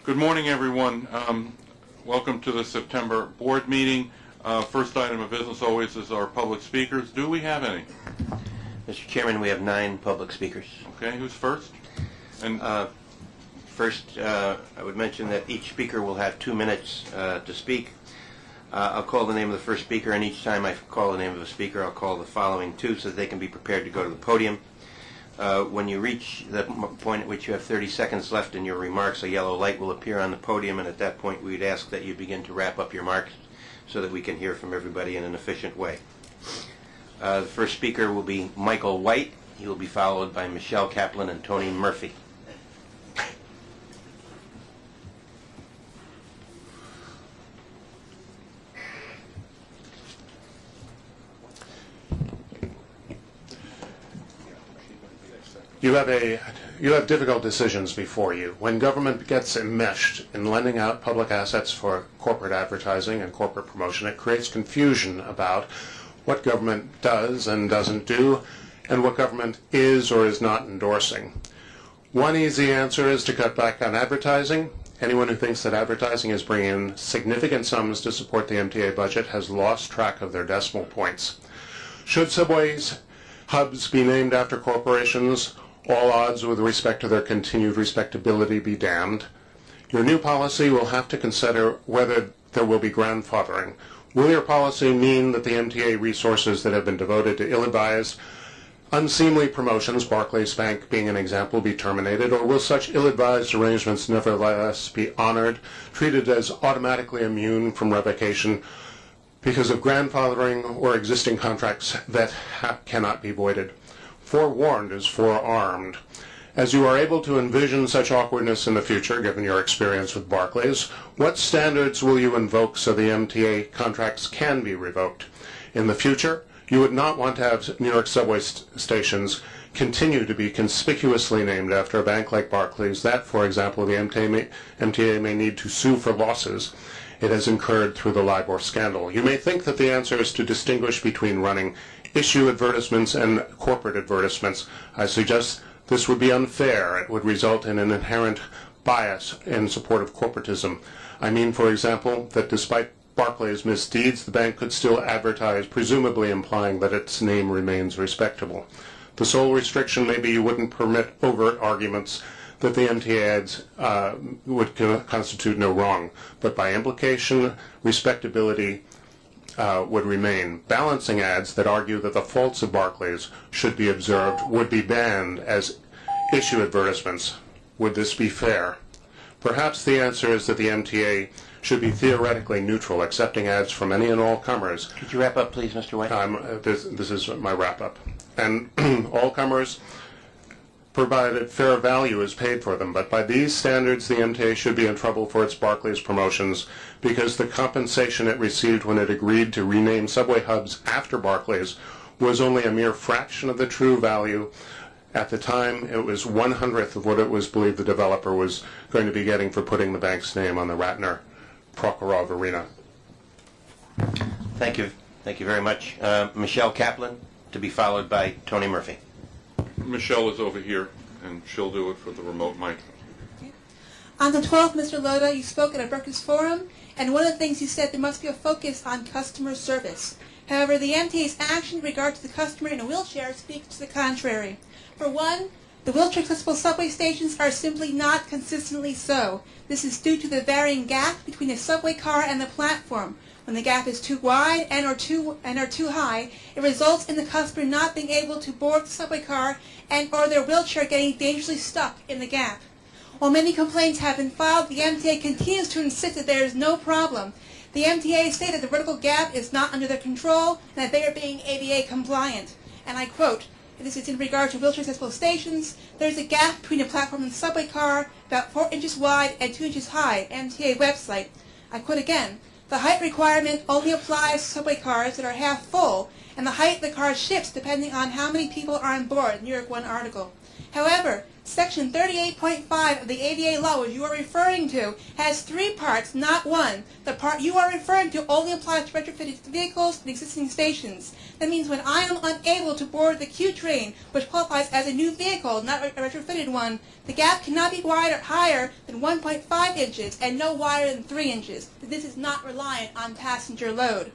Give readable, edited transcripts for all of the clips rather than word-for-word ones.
Good morning, everyone. Welcome to the September board meeting. First item of business always is our public speakers. Do we have any? Mr. Chairman, we have 9 public speakers. Okay, who's first? And First, I would mention that each speaker will have 2 minutes to speak. I'll call the name of the first speaker, and each time I call the name of a speaker, I'll call the following 2 so that they can be prepared to go to the podium. When you reach the point at which you have 30 seconds left in your remarks, a yellow light will appear on the podium, and at that point we'd ask that you begin to wrap up your remarks so that we can hear from everybody in an efficient way. The first speaker will be Michael White. He will be followed by Michelle Kaplan and Tony Murphy. You have difficult decisions before you. When government gets enmeshed in lending out public assets for corporate advertising and corporate promotion, it creates confusion about what government does and doesn't do, and what government is or is not endorsing. One easy answer is to cut back on advertising. Anyone who thinks that advertising is bringing in significant sums to support the MTA budget has lost track of their decimal points. Should subways, hubs be named after corporations, all odds with respect to their continued respectability be damned. Your new policy will have to consider whether there will be grandfathering. Will your policy mean that the MTA resources that have been devoted to ill-advised, unseemly promotions, Barclays Bank being an example, be terminated, or will such ill-advised arrangements nevertheless be honored, treated as automatically immune from revocation because of grandfathering or existing contracts that cannot be voided? Forewarned is forearmed. As you are able to envision such awkwardness in the future, given your experience with Barclays, what standards will you invoke so the MTA contracts can be revoked? In the future, you would not want to have New York subway stations continue to be conspicuously named after a bank like Barclays that, for example, the MTA may need to sue for losses it has incurred through the LIBOR scandal. You may think that the answer is to distinguish between running issue advertisements and corporate advertisements. I suggest this would be unfair. It would result in an inherent bias in support of corporatism. I mean, for example, that despite Barclays' misdeeds, the bank could still advertise, presumably implying that its name remains respectable. The sole restriction may be you wouldn't permit overt arguments that the MTA ads would constitute no wrong, but by implication, respectability would remain. Balancing ads that argue that the faults of Barclays should be observed would be banned as issue advertisements. Would this be fair? Perhaps the answer is that the MTA should be theoretically neutral, accepting ads from any and all comers. Could you wrap up, please, Mr. White? This is my wrap-up. And all comers, provided fair value is paid for them. But by these standards, the MTA should be in trouble for its Barclays promotions because the compensation it received when it agreed to rename subway hubs after Barclays was only a mere fraction of the true value. At the time, it was 1/100th of what it was believed the developer was going to be getting for putting the bank's name on the Ratner-Prokhorov Arena. Thank you. Thank you very much. Michelle Kaplan, to be followed by Tony Murphy. Michelle is over here, and she'll do it for the remote mic. On the 12th, Mr. Loda, you spoke at a Breakfast Forum, and one of the things you said there must be a focus on customer service. However, the MTA's action in regard to the customer in a wheelchair speaks to the contrary. For one, the wheelchair-accessible subway stations are simply not consistently so. This is due to the varying gap between a subway car and the platform. When the gap is too wide and or too high, it results in the customer not being able to board the subway car and or their wheelchair getting dangerously stuck in the gap. While many complaints have been filed, the MTA continues to insist that there is no problem. The MTA stated the vertical gap is not under their control and that they are being ADA compliant. And I quote, this is in regard to wheelchair-accessible stations, there is a gap between the platform and the subway car about 4 inches wide and 2 inches high, MTA website. I quote again, the height requirement only applies to subway cars that are half full, and the height of the car shifts depending on how many people are on board, New York One article. However, Section 38.5 of the ADA law, which you are referring to, has 3 parts, not 1. The part you are referring to only applies to retrofitted vehicles and existing stations. That means when I am unable to board the Q train, which qualifies as a new vehicle, not a retrofitted one, the gap cannot be wider, higher than 1.5 inches and no wider than 3 inches. This is not reliant on passenger load.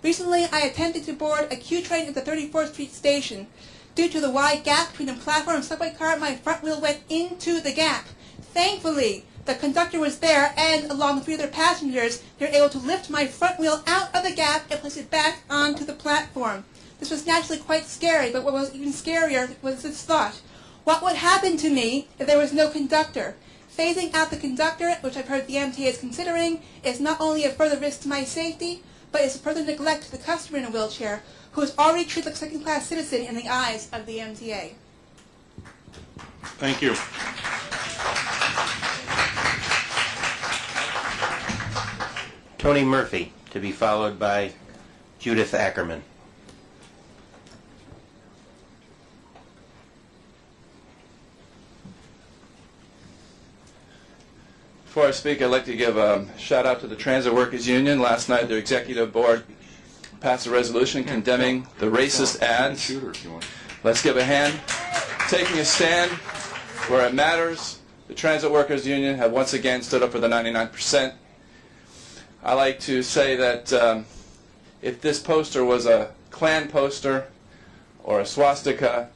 Recently, I attempted to board a Q train at the 34th Street station. Due to the wide gap between the platform and subway car, my front wheel went into the gap. Thankfully, the conductor was there, and along with 3 other passengers, they were able to lift my front wheel out of the gap and place it back onto the platform. This was naturally quite scary, but what was even scarier was this thought. What would happen to me if there was no conductor? Phasing out the conductor, which I've heard the MTA is considering, is not only a further risk to my safety, but is a further neglect to the customer in a wheelchair, who is already treated like a second-class citizen in the eyes of the MTA. Thank you. Tony Murphy, to be followed by Judith Ackerman. Before I speak, I'd like to give a shout out to the Transit Workers Union. Last night, their executive board passed a resolution condemning the racist ads. Let's give a hand. Taking a stand where it matters. The Transit Workers Union have once again stood up for the 99%. I like to say that if this poster was a Klan poster or a swastika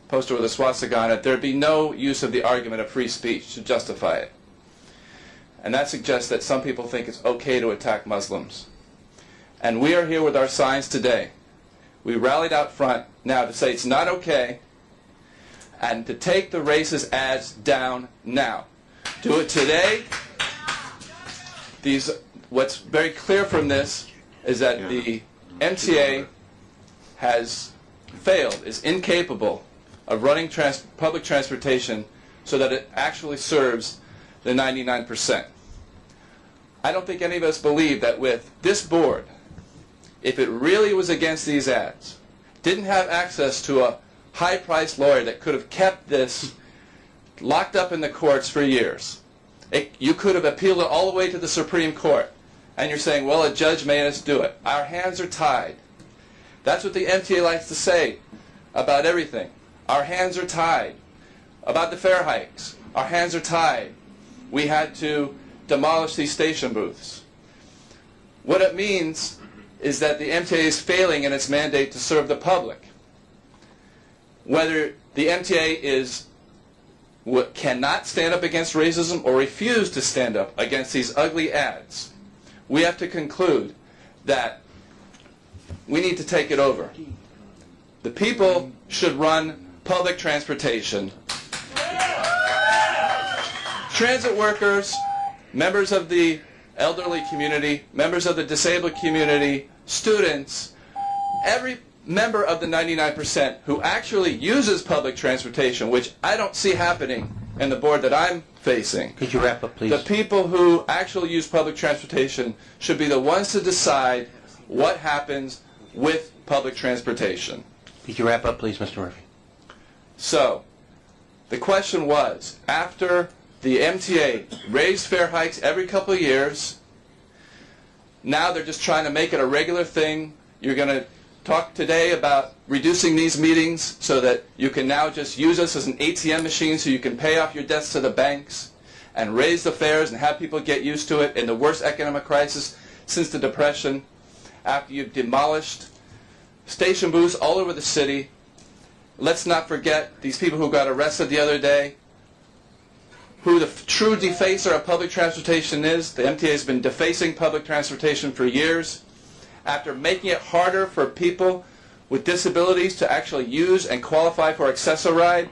poster with a swastika on it, there'd be no use of the argument of free speech to justify it. And that suggests that some people think it's okay to attack Muslims. And we are here with our signs today. We rallied out front now to say it's not okay and to take the racist ads down now. Do it today. What's very clear from this is that the MTA has failed, is incapable of running public transportation so that it actually serves the 99%. I don't think any of us believe that with this board, if it really was against these ads, didn't have access to a high-priced lawyer that could have kept this locked up in the courts for years, you could have appealed it all the way to the Supreme Court, and you're saying, well, a judge made us do it. Our hands are tied. That's what the MTA likes to say about everything. Our hands are tied. About the fare hikes, our hands are tied. We had to demolish these station booths. What it means is that the MTA is failing in its mandate to serve the public. Whether the MTA cannot stand up against racism or refuse to stand up against these ugly ads, we have to conclude that we need to take it over. The people should run public transportation. Transit workers, members of the elderly community, members of the disabled community, students, every member of the 99% who actually uses public transportation, which I don't see happening in the board that I'm facing. Could you wrap up, please? The people who actually use public transportation should be the ones to decide what happens with public transportation. Could you wrap up, please, Mr. Murphy? So, the question was, after the MTA raised fare hikes every couple of years, now they're just trying to make it a regular thing. You're going to talk today about reducing these meetings so that you can now just use us as an ATM machine so you can pay off your debts to the banks and raise the fares and have people get used to it in the worst economic crisis since the Depression, after you've demolished station booths all over the city. Let's not forget these people who got arrested the other day, who the true defacer of public transportation is. The MTA has been defacing public transportation for years. After making it harder for people with disabilities to actually use and qualify for Access-A-Ride,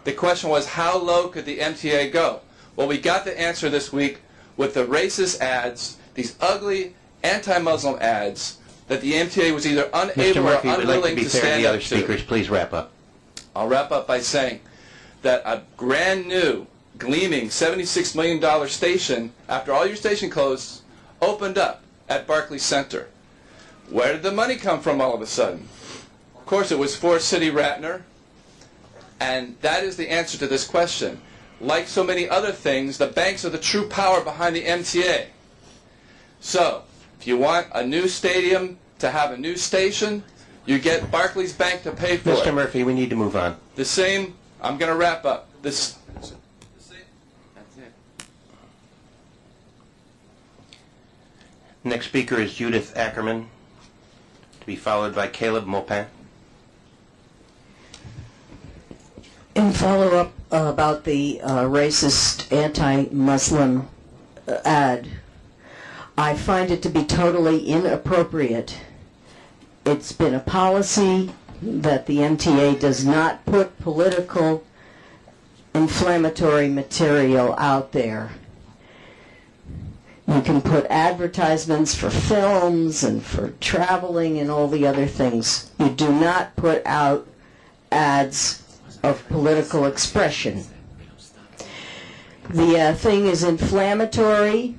the question was, how low could the MTA go? Well, we got the answer this week with the racist ads, these ugly anti-Muslim ads, that the MTA was either unable or unwilling to stand up to. Mr. Murphy, would like to be fair to the other speakers. Please wrap up. I'll wrap up by saying that a brand new, gleaming $76 million station, after all your station closed, opened up at Barclays Center. Where did the money come from all of a sudden? Of course, it was for City Ratner. And that is the answer to this question. Like so many other things, the banks are the true power behind the MTA. So, if you want a new stadium to have a new station, you get Barclays Bank to pay for it. Mr. Murphy, we need to move on. The same, I'm going to wrap up. Next speaker is Judith Ackerman, to be followed by Caleb Maupin. In follow-up about the racist anti-Muslim ad, I find it to be totally inappropriate. It's been a policy that the MTA does not put political inflammatory material out there. You can put advertisements for films and for traveling and all the other things. You do not put out ads of political expression. The thing is inflammatory.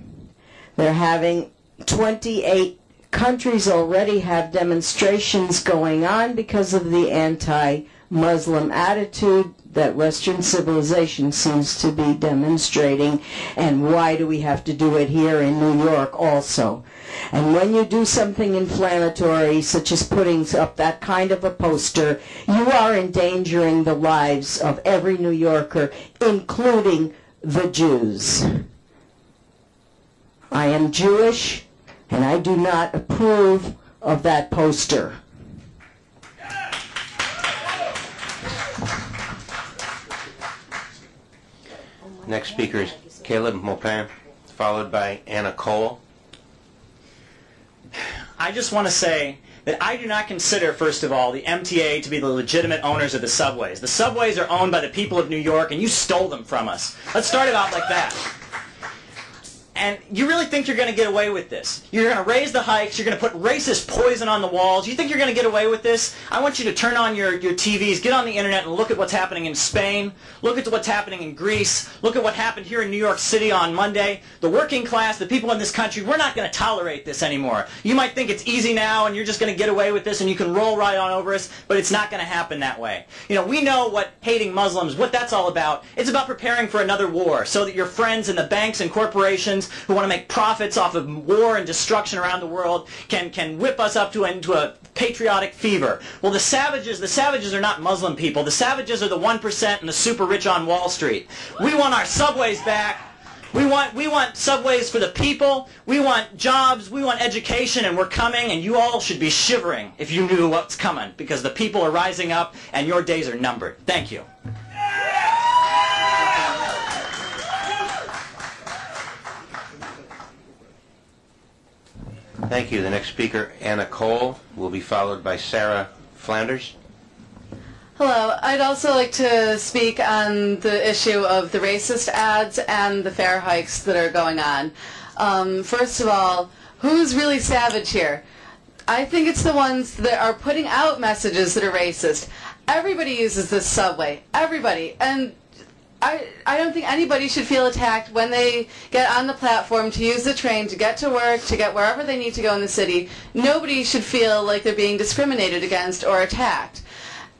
They're having 28 countries already have demonstrations going on because of the anti-Muslim attitude that Western civilization seems to be demonstrating, and why do we have to do it here in New York also? And when you do something inflammatory, such as putting up that kind of a poster, you are endangering the lives of every New Yorker, including the Jews. I am Jewish, and I do not approve of that poster. Next speaker is Caleb Maupin, followed by Anna Cole. I just want to say that I do not consider, first of all, the MTA to be the legitimate owners of the subways. The subways are owned by the people of New York, and you stole them from us. Let's start it out like that. And you really think you're going to get away with this? You're going to raise the hikes, you're going to put racist poison on the walls. You think you're going to get away with this? I want you to turn on your TVs, get on the internet and look at what's happening in Spain. Look at what's happening in Greece. Look at what happened here in New York City on Monday. The working class, the people in this country, we're not going to tolerate this anymore. You might think it's easy now and you're just going to get away with this and you can roll right on over us, but it's not going to happen that way. You know, we know what hating Muslims, what that's all about. It's about preparing for another war so that your friends in the banks and corporations who want to make profits off of war and destruction around the world can whip us up into a patriotic fever. Well, the savages are not Muslim people. The savages are the 1% and the super rich on Wall Street. We want our subways back. We want subways for the people. We want jobs. We want education, and we're coming, and you all should be shivering if you knew what's coming, because the people are rising up and your days are numbered. Thank you. Thank you. The next speaker, Anna Cole, will be followed by Sarah Flanders. Hello. I'd also like to speak on the issue of the racist ads and the fare hikes that are going on. First of all, who's really savage here? I think it's the ones that are putting out messages that are racist. Everybody uses this subway. Everybody. And I don't think anybody should feel attacked when they get on the platform to use the train to get to work, to get wherever they need to go in the city. Nobody should feel like they're being discriminated against or attacked.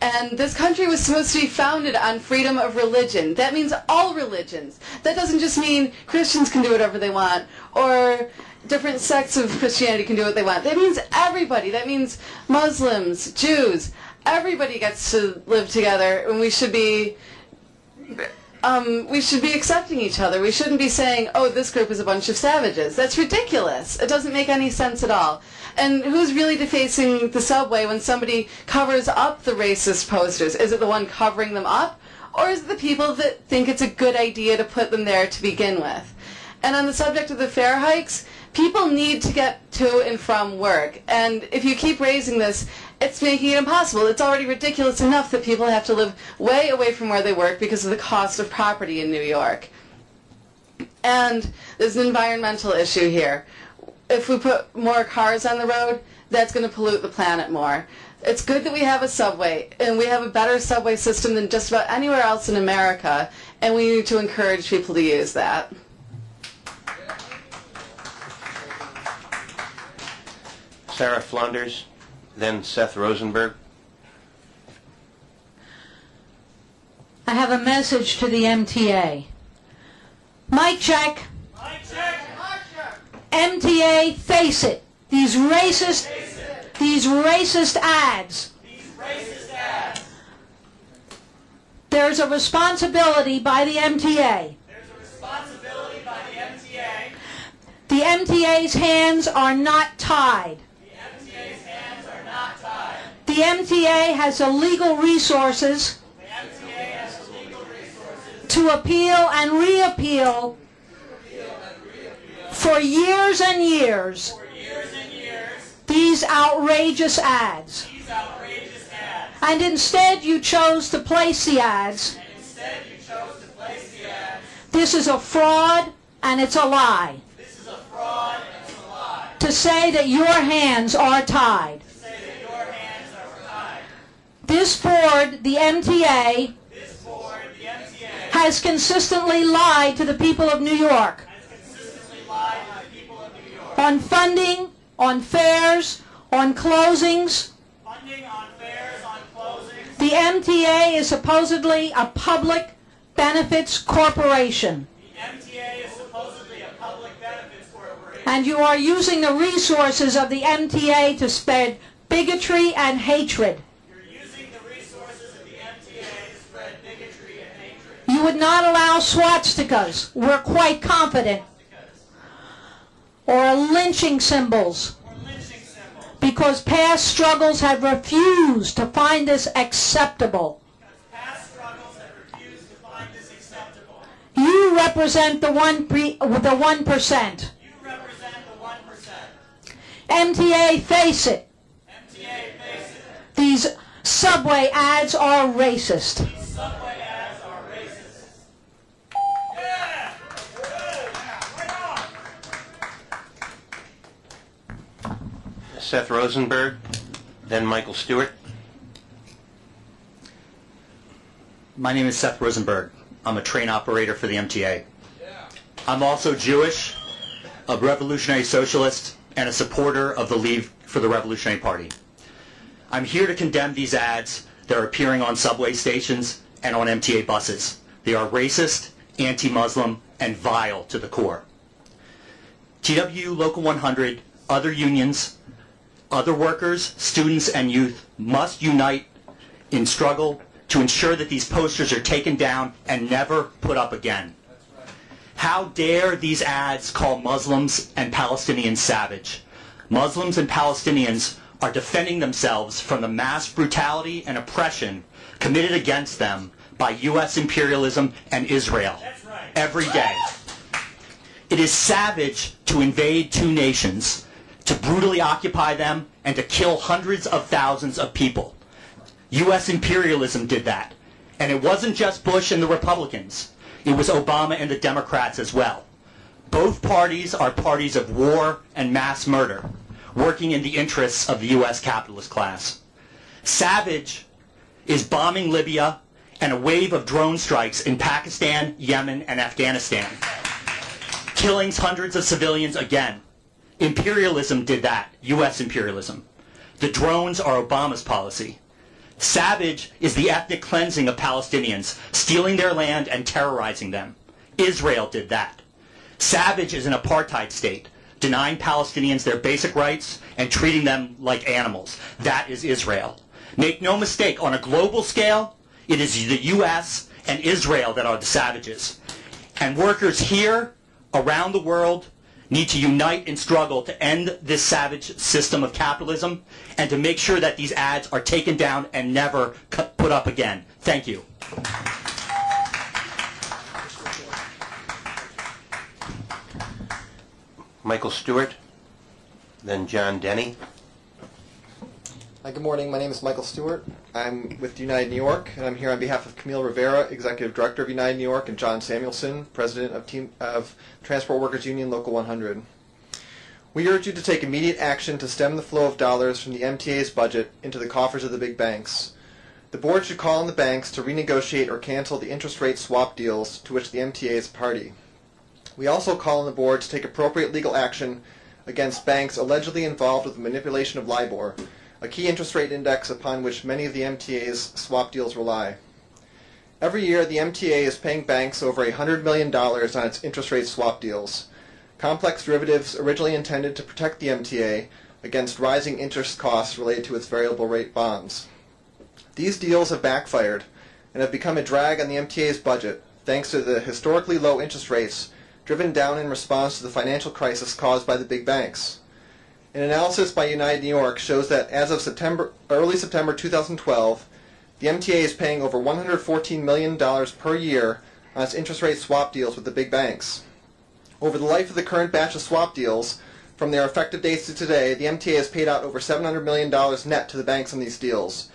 And this country was supposed to be founded on freedom of religion. That means all religions. That doesn't just mean Christians can do whatever they want, or different sects of Christianity can do what they want. That means everybody. That means Muslims, Jews. Everybody gets to live together, and we should be accepting each other. We shouldn't be saying, oh, this group is a bunch of savages. That's ridiculous. It doesn't make any sense at all. And who's really defacing the subway when somebody covers up the racist posters? Is it the one covering them up? Or is it the people that think it's a good idea to put them there to begin with? And on the subject of the fare hikes, people need to get to and from work. And if you keep raising this, it's making it impossible. It's already ridiculous enough that people have to live way away from where they work because of the cost of property in New York. And there's an environmental issue here. If we put more cars on the road, that's going to pollute the planet more. It's good that we have a subway, and we have a better subway system than just about anywhere else in America, and we need to encourage people to use that. Sarah Flanders, then Seth Rosenberg. I have a message to the MTA. Mic check. Mic check. MTA, face it. These racist ads. There's a responsibility by the MTA. The MTA's hands are not tied. The MTA has the legal resources to appeal and reappeal for years and years these outrageous ads. And instead you chose to place the ads. This is a fraud and it's a lie. To say that your hands are tied. This board, the MTA, has consistently lied to the people of New York on funding, on fares, on closings. The MTA is supposedly a public benefits corporation. And you are using the resources of the MTA to spread bigotry and hatred. You would not allow swastikas, we're quite confident, or lynching symbols, because past struggles have refused to find this acceptable. You represent the 1%. MTA, face it. These subway ads are racist. Seth Rosenberg, then Michael Stewart. My name is Seth Rosenberg. I'm a train operator for the MTA. I'm also Jewish, a revolutionary socialist, and a supporter of the Leave for the Revolutionary Party. I'm here to condemn these ads that are appearing on subway stations and on MTA buses. They are racist, anti-Muslim, and vile to the core. TW Local 100, other unions, other workers, students, and youth must unite in struggle to ensure that these posters are taken down and never put up again. How dare these ads call Muslims and Palestinians savage? Muslims and Palestinians are defending themselves from the mass brutality and oppression committed against them by U.S. imperialism and Israel every day. It is savage to invade two nations, to brutally occupy them, and to kill hundreds of thousands of people. U.S. imperialism did that. And it wasn't just Bush and the Republicans. It was Obama and the Democrats as well. Both parties are parties of war and mass murder, working in the interests of the U.S. capitalist class. Savage is bombing Libya and a wave of drone strikes in Pakistan, Yemen, and Afghanistan. Killings hundreds of civilians again. Imperialism did that, U.S. imperialism. The drones are Obama's policy. Savage is the ethnic cleansing of Palestinians, stealing their land and terrorizing them. Israel did that. Savage is an apartheid state, denying Palestinians their basic rights and treating them like animals. That is Israel. Make no mistake, on a global scale, it is the U.S. and Israel that are the savages. And workers here, around the world, need to unite and struggle to end this savage system of capitalism and to make sure that these ads are taken down and never put up again. Thank you. Michael Stewart, then John Denny. Hi, good morning. My name is Michael Stewart. I'm with United New York, and I'm here on behalf of Camille Rivera, Executive Director of United New York, and John Samuelson, President of Transport Workers Union Local 100. We urge you to take immediate action to stem the flow of dollars from the MTA's budget into the coffers of the big banks. The board should call on the banks to renegotiate or cancel the interest rate swap deals to which the MTA is a party. We also call on the board to take appropriate legal action against banks allegedly involved with the manipulation of LIBOR, a key interest rate index upon which many of the MTA's swap deals rely. Every year, the MTA is paying banks over $100 million on its interest rate swap deals, complex derivatives originally intended to protect the MTA against rising interest costs related to its variable rate bonds. These deals have backfired and have become a drag on the MTA's budget thanks to the historically low interest rates driven down in response to the financial crisis caused by the big banks. An analysis by United New York shows that as of early September 2012, the MTA is paying over $114 million per year on its interest rate swap deals with the big banks. Over the life of the current batch of swap deals, from their effective dates to today, the MTA has paid out over $700 million net to the banks on these deals.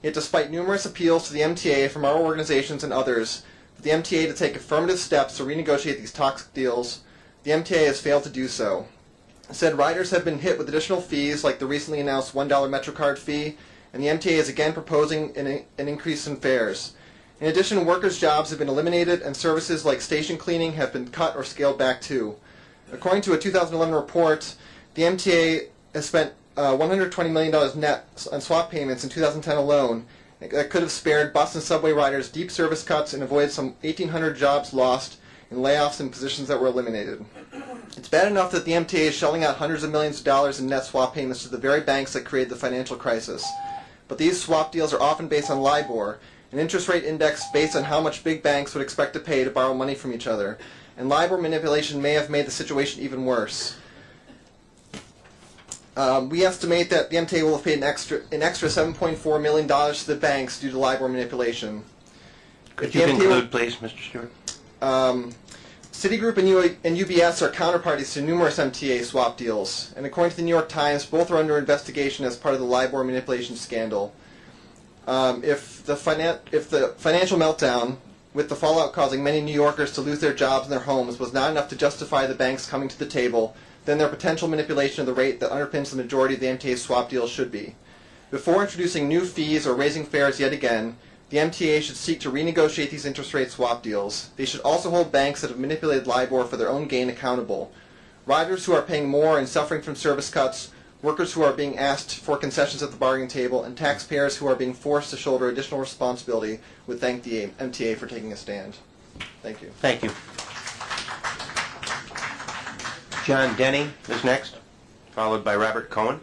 Yet despite numerous appeals to the MTA from our organizations and others for the MTA to take affirmative steps to renegotiate these toxic deals, the MTA has failed to do so. Instead, riders have been hit with additional fees like the recently announced $1 MetroCard fee, and the MTA is again proposing an increase in fares. In addition, workers' jobs have been eliminated and services like station cleaning have been cut or scaled back too. According to a 2011 report, the MTA has spent $120 million net on swap payments in 2010 alone. That could have spared bus and subway riders deep service cuts and avoided some 1,800 jobs lost in layoffs and positions that were eliminated. It's bad enough that the MTA is shelling out hundreds of millions of dollars in net swap payments to the very banks that created the financial crisis. But these swap deals are often based on LIBOR, an interest rate index based on how much big banks would expect to pay to borrow money from each other. And LIBOR manipulation may have made the situation even worse. We estimate that the MTA will have paid an extra $7.4 million to the banks due to LIBOR manipulation. Could you conclude, please, Mr. Stewart? Citigroup and UBS are counterparties to numerous MTA swap deals, and according to the New York Times, both are under investigation as part of the LIBOR manipulation scandal. If the financial meltdown, with the fallout causing many New Yorkers to lose their jobs and their homes, was not enough to justify the banks coming to the table, then their potential manipulation of the rate that underpins the majority of the MTA's swap deals should be. Before introducing new fees or raising fares yet again, the MTA should seek to renegotiate these interest rate swap deals. They should also hold banks that have manipulated LIBOR for their own gain accountable. Riders who are paying more and suffering from service cuts, workers who are being asked for concessions at the bargaining table, and taxpayers who are being forced to shoulder additional responsibility would thank the MTA for taking a stand. Thank you. Thank you. John Denny is next, followed by Robert Cohen.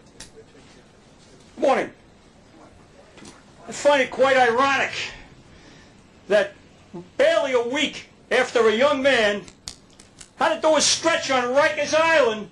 Good morning. I find it quite ironic that barely a week after a young man had to do a stretch on Rikers Island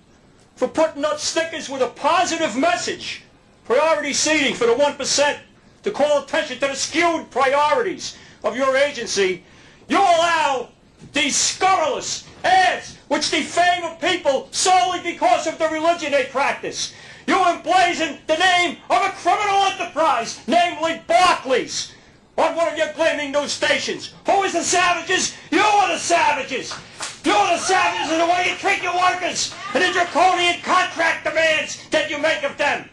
for putting up stickers with a positive message, priority seating for the 1%, to call attention to the skewed priorities of your agency, you allow these scurrilous ads which defame a people solely because of the religion they practice. You emblazon the name of a criminal enterprise, namely Barclays, on one of your gleaming news stations. Who is the savages? You are the savages. You are the savages in the way you treat your workers and the draconian contract demands that you make of them.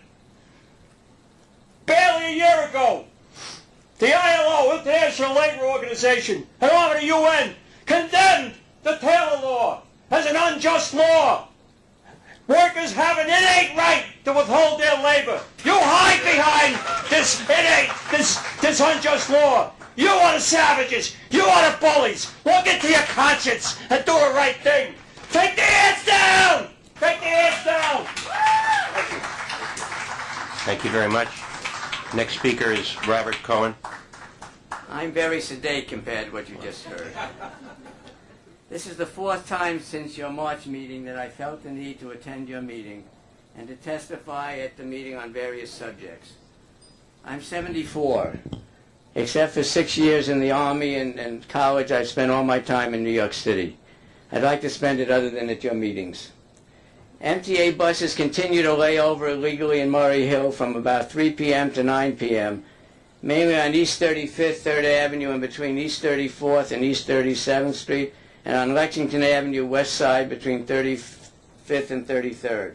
Barely a year ago, the ILO, International Labor Organization, along with the UN, condemned the Taylor Law as an unjust law. Workers have an innate right to withhold their labor. You hide behind this this unjust law. You are the savages. You are the bullies. Look into your conscience and do the right thing. Take the hands down! Take the hands down! Thank you. Thank you very much. Next speaker is Robert Cohen. I'm very sedate compared to what you just heard. This is the fourth time since your March meeting that I felt the need to attend your meeting and to testify at the meeting on various subjects. I'm 74. Except for 6 years in the Army and college, I've spent all my time in New York City. I'd like to spend it other than at your meetings. MTA buses continue to lay over illegally in Murray Hill from about 3 p.m. to 9 p.m., mainly on East 35th, 3rd Avenue, and between East 34th and East 37th Street, and on Lexington Avenue, west side, between 35th and 33rd.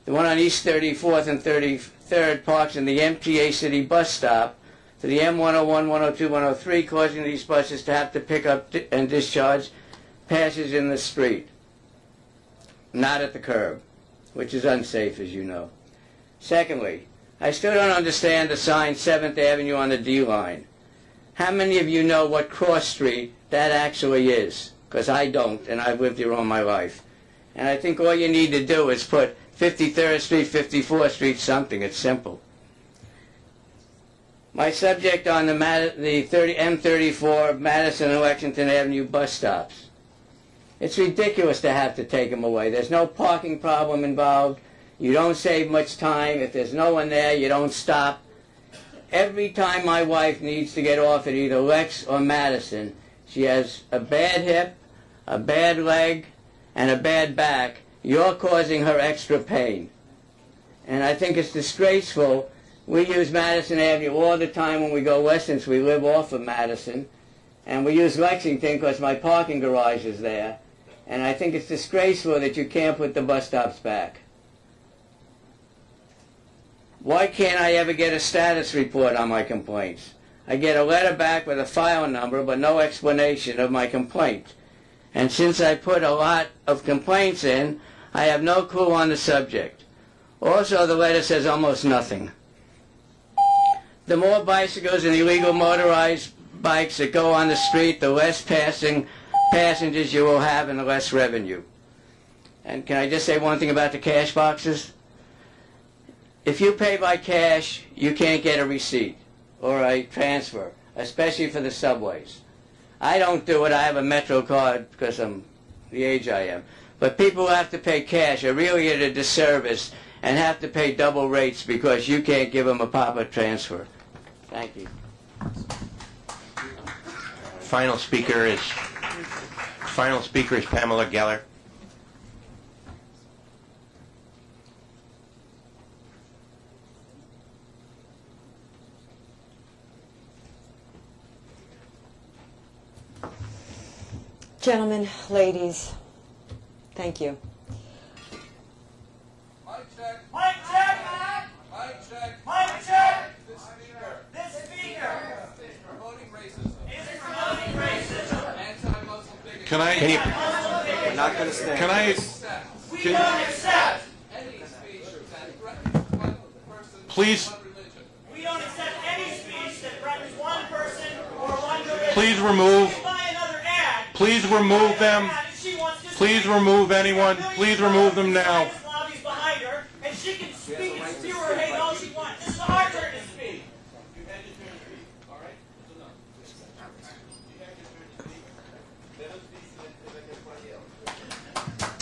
The one on East 34th and 33rd parks in the MTA City bus stop to the M101, 102, 103, causing these buses to have to pick up and discharge passengers in the street, not at the curb, which is unsafe, as you know. Secondly, I still don't understand the sign 7th Avenue on the D line. How many of you know what cross street that actually is? Because I don't, and I've lived here all my life. And I think all you need to do is put 53rd Street, 54th Street, something. It's simple. My subject on the M34, Madison and Lexington Avenue bus stops. It's ridiculous to have to take them away. There's no parking problem involved. You don't save much time. If there's no one there, you don't stop. Every time my wife needs to get off at either Lex or Madison, she has a bad hip, a bad leg, and a bad back. You're causing her extra pain. And I think it's disgraceful. We use Madison Avenue all the time when we go west, since we live off of Madison. And we use Lexington because my parking garage is there. And I think it's disgraceful that you can't put the bus stops back. Why can't I ever get a status report on my complaints? I get a letter back with a file number, but no explanation of my complaint. And since I put a lot of complaints in, I have no clue on the subject. Also, the letter says almost nothing. The more bicycles and illegal motorized bikes that go on the street, the less passengers you will have and the less revenue. And can I just say one thing about the cash boxes? If you pay by cash, you can't get a receipt or a transfer, especially for the subways. I don't do it. I have a Metro card because I'm the age I am. But people who have to pay cash are really at a disservice and have to pay double rates because you can't give them a proper transfer. Thank you. Final speaker is Pamela Geller. Gentlemen, ladies, thank you. Mic check. Mic check. Mic check. Mic check. This speaker This speaker is promoting racism. is promoting racism. Anti-Muslim bigotry. Can I? We're not going to stand. Can I? We don't accept. Any speech that threatens one person Please. or one religion. We don't accept any speech that threatens one person or one religion. Please remove. Buy another ad. Please remove them. She wants to Please speak. remove anyone. Please remove them now. Lobby's behind her, and she can speak and spew her hate all she wants. This is our turn to speak.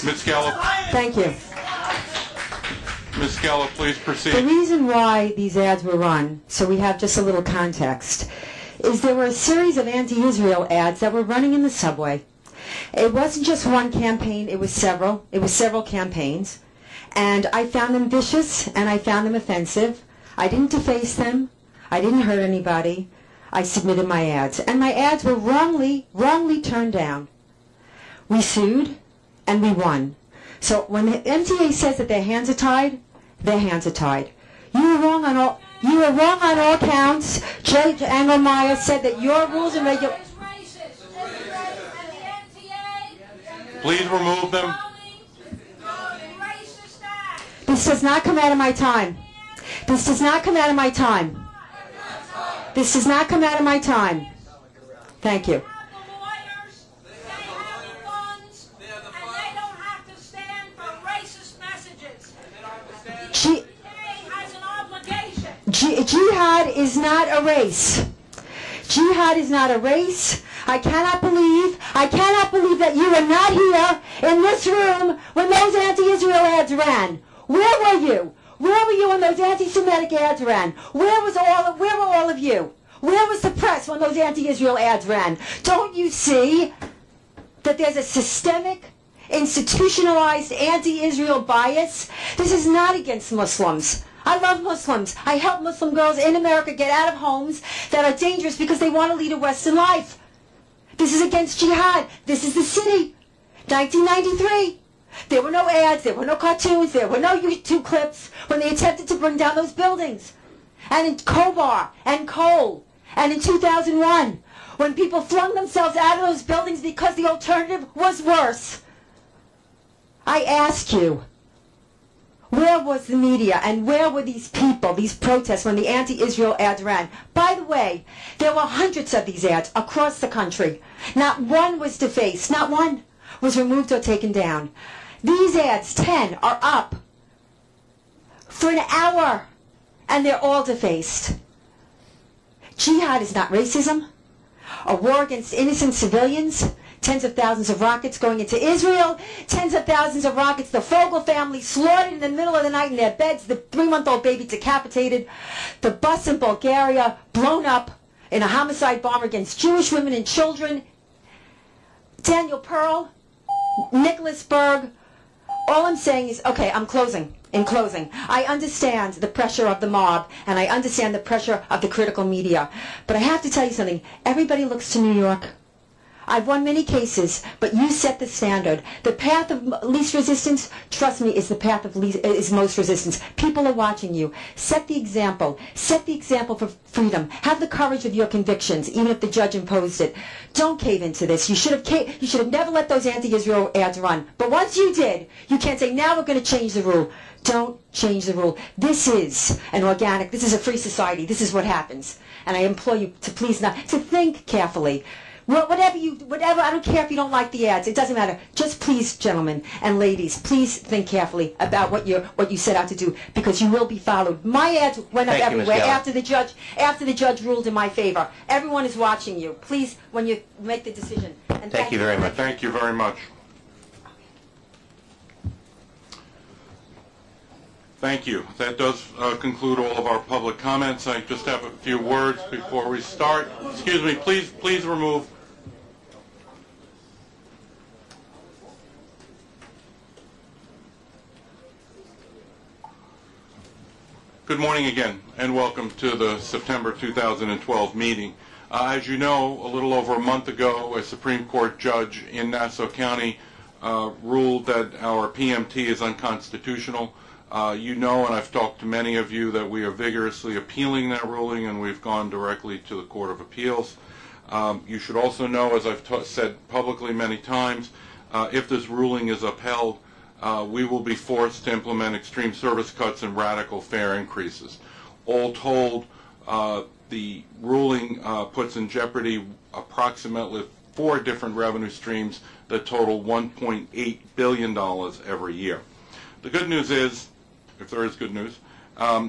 Ms. Gallup. Thank you. Ms. Gallup, please The proceed. reason why these ads were run, so we have just a little context, is there were a series of anti-Israel ads that were running in the subway. It wasn't just one campaign, it was several. It was several campaigns. And I found them vicious and I found them offensive. I didn't deface them. I didn't hurt anybody. I submitted my ads. And my ads were wrongly turned down. We sued and we won. So when the MTA says that their hands are tied, their hands are tied. You were wrong on all counts. Judge Engelmeyer said that your rules and regulations. Please remove them. This does not come out of my time. This does not come out of my time. This does not come out of my time. Thank you. Jihad is not a race. Jihad is not a race. I cannot believe that you were not here in this room when those anti-Israel ads ran. Where were you? Where were you when those anti-Semitic ads ran? Where were all of you? Where was the press when those anti-Israel ads ran? Don't you see that there's a systemic, institutionalized anti-Israel bias? This is not against Muslims. I love Muslims. I help Muslim girls in America get out of homes that are dangerous because they want to lead a Western life. This is against jihad. This is the city. 1993. There were no ads. There were no cartoons. There were no YouTube clips when they attempted to bring down those buildings. And in Kobar and Cole and in 2001 when people flung themselves out of those buildings because the alternative was worse. I ask you, where Where was the media and where were these people, these protests, when the anti-Israel ads ran? By the way, there were hundreds of these ads across the country. Not one was defaced. Not one was removed or taken down. These ads, 10, are up for an hour, and they're all defaced. Jihad is not racism. A war against innocent civilians. Tens of thousands of rockets going into Israel. Tens of thousands of rockets. The Fogel family slaughtered in the middle of the night in their beds. The 3-month-old baby decapitated. The bus in Bulgaria blown up in a homicide bomb against Jewish women and children. Daniel Pearl. Nicholas Berg. All I'm saying is, okay, I'm closing. In closing, I understand the pressure of the mob, and I understand the pressure of the critical media. But I have to tell you something. Everybody looks to New York. I've won many cases, but you set the standard. The path of least resistance, trust me, is the path of is most resistance. People are watching you. Set the example. Set the example for freedom. Have the courage of your convictions, even if the judge imposed it. Don't cave into this. You should have never let those anti-Israel ads run. But once you did, you can't say, now we're going to change the rule. Don't change the rule. This is an organic, this is a free society. This is what happens. And I implore you to please not, to think carefully. Whatever, I don't care if you don't like the ads. It doesn't matter. Just please, gentlemen and ladies, please think carefully about what you set out to do, because you will be followed. My ads went up everywhere after the judge ruled in my favor. Everyone is watching you. Please, when you make the decision. And Thank you very much. Thank you very much. Thank you. That does conclude all of our public comments. I just have a few words before we start. Excuse me, please remove. Good morning again, and welcome to the September 2012 meeting. As you know, a little over a month ago, a Supreme Court judge in Nassau County ruled that our PMT is unconstitutional. You know, and I've talked to many of you, that we are vigorously appealing that ruling, and we've gone directly to the Court of Appeals. You should also know, as I've said publicly many times, if this ruling is upheld, we will be forced to implement extreme service cuts and radical fare increases. All told, the ruling puts in jeopardy approximately 4 different revenue streams that total $1.8 billion every year. The good news is, if there is good news,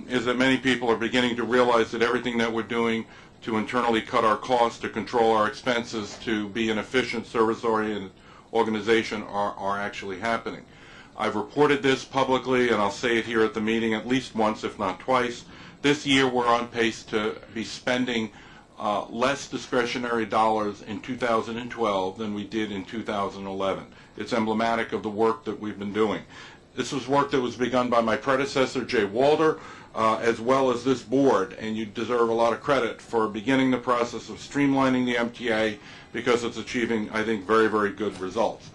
is that many people are beginning to realize that everything that we're doing to internally cut our costs, to control our expenses, to be an efficient service-oriented organization are actually happening. I've reported this publicly, and I'll say it here at the meeting at least once, if not twice. This year we're on pace to be spending less discretionary dollars in 2012 than we did in 2011. It's emblematic of the work that we've been doing. This was work that was begun by my predecessor, Jay Walder, as well as this board, and you deserve a lot of credit for beginning the process of streamlining the MTA, because it's achieving, I think, very, very good results.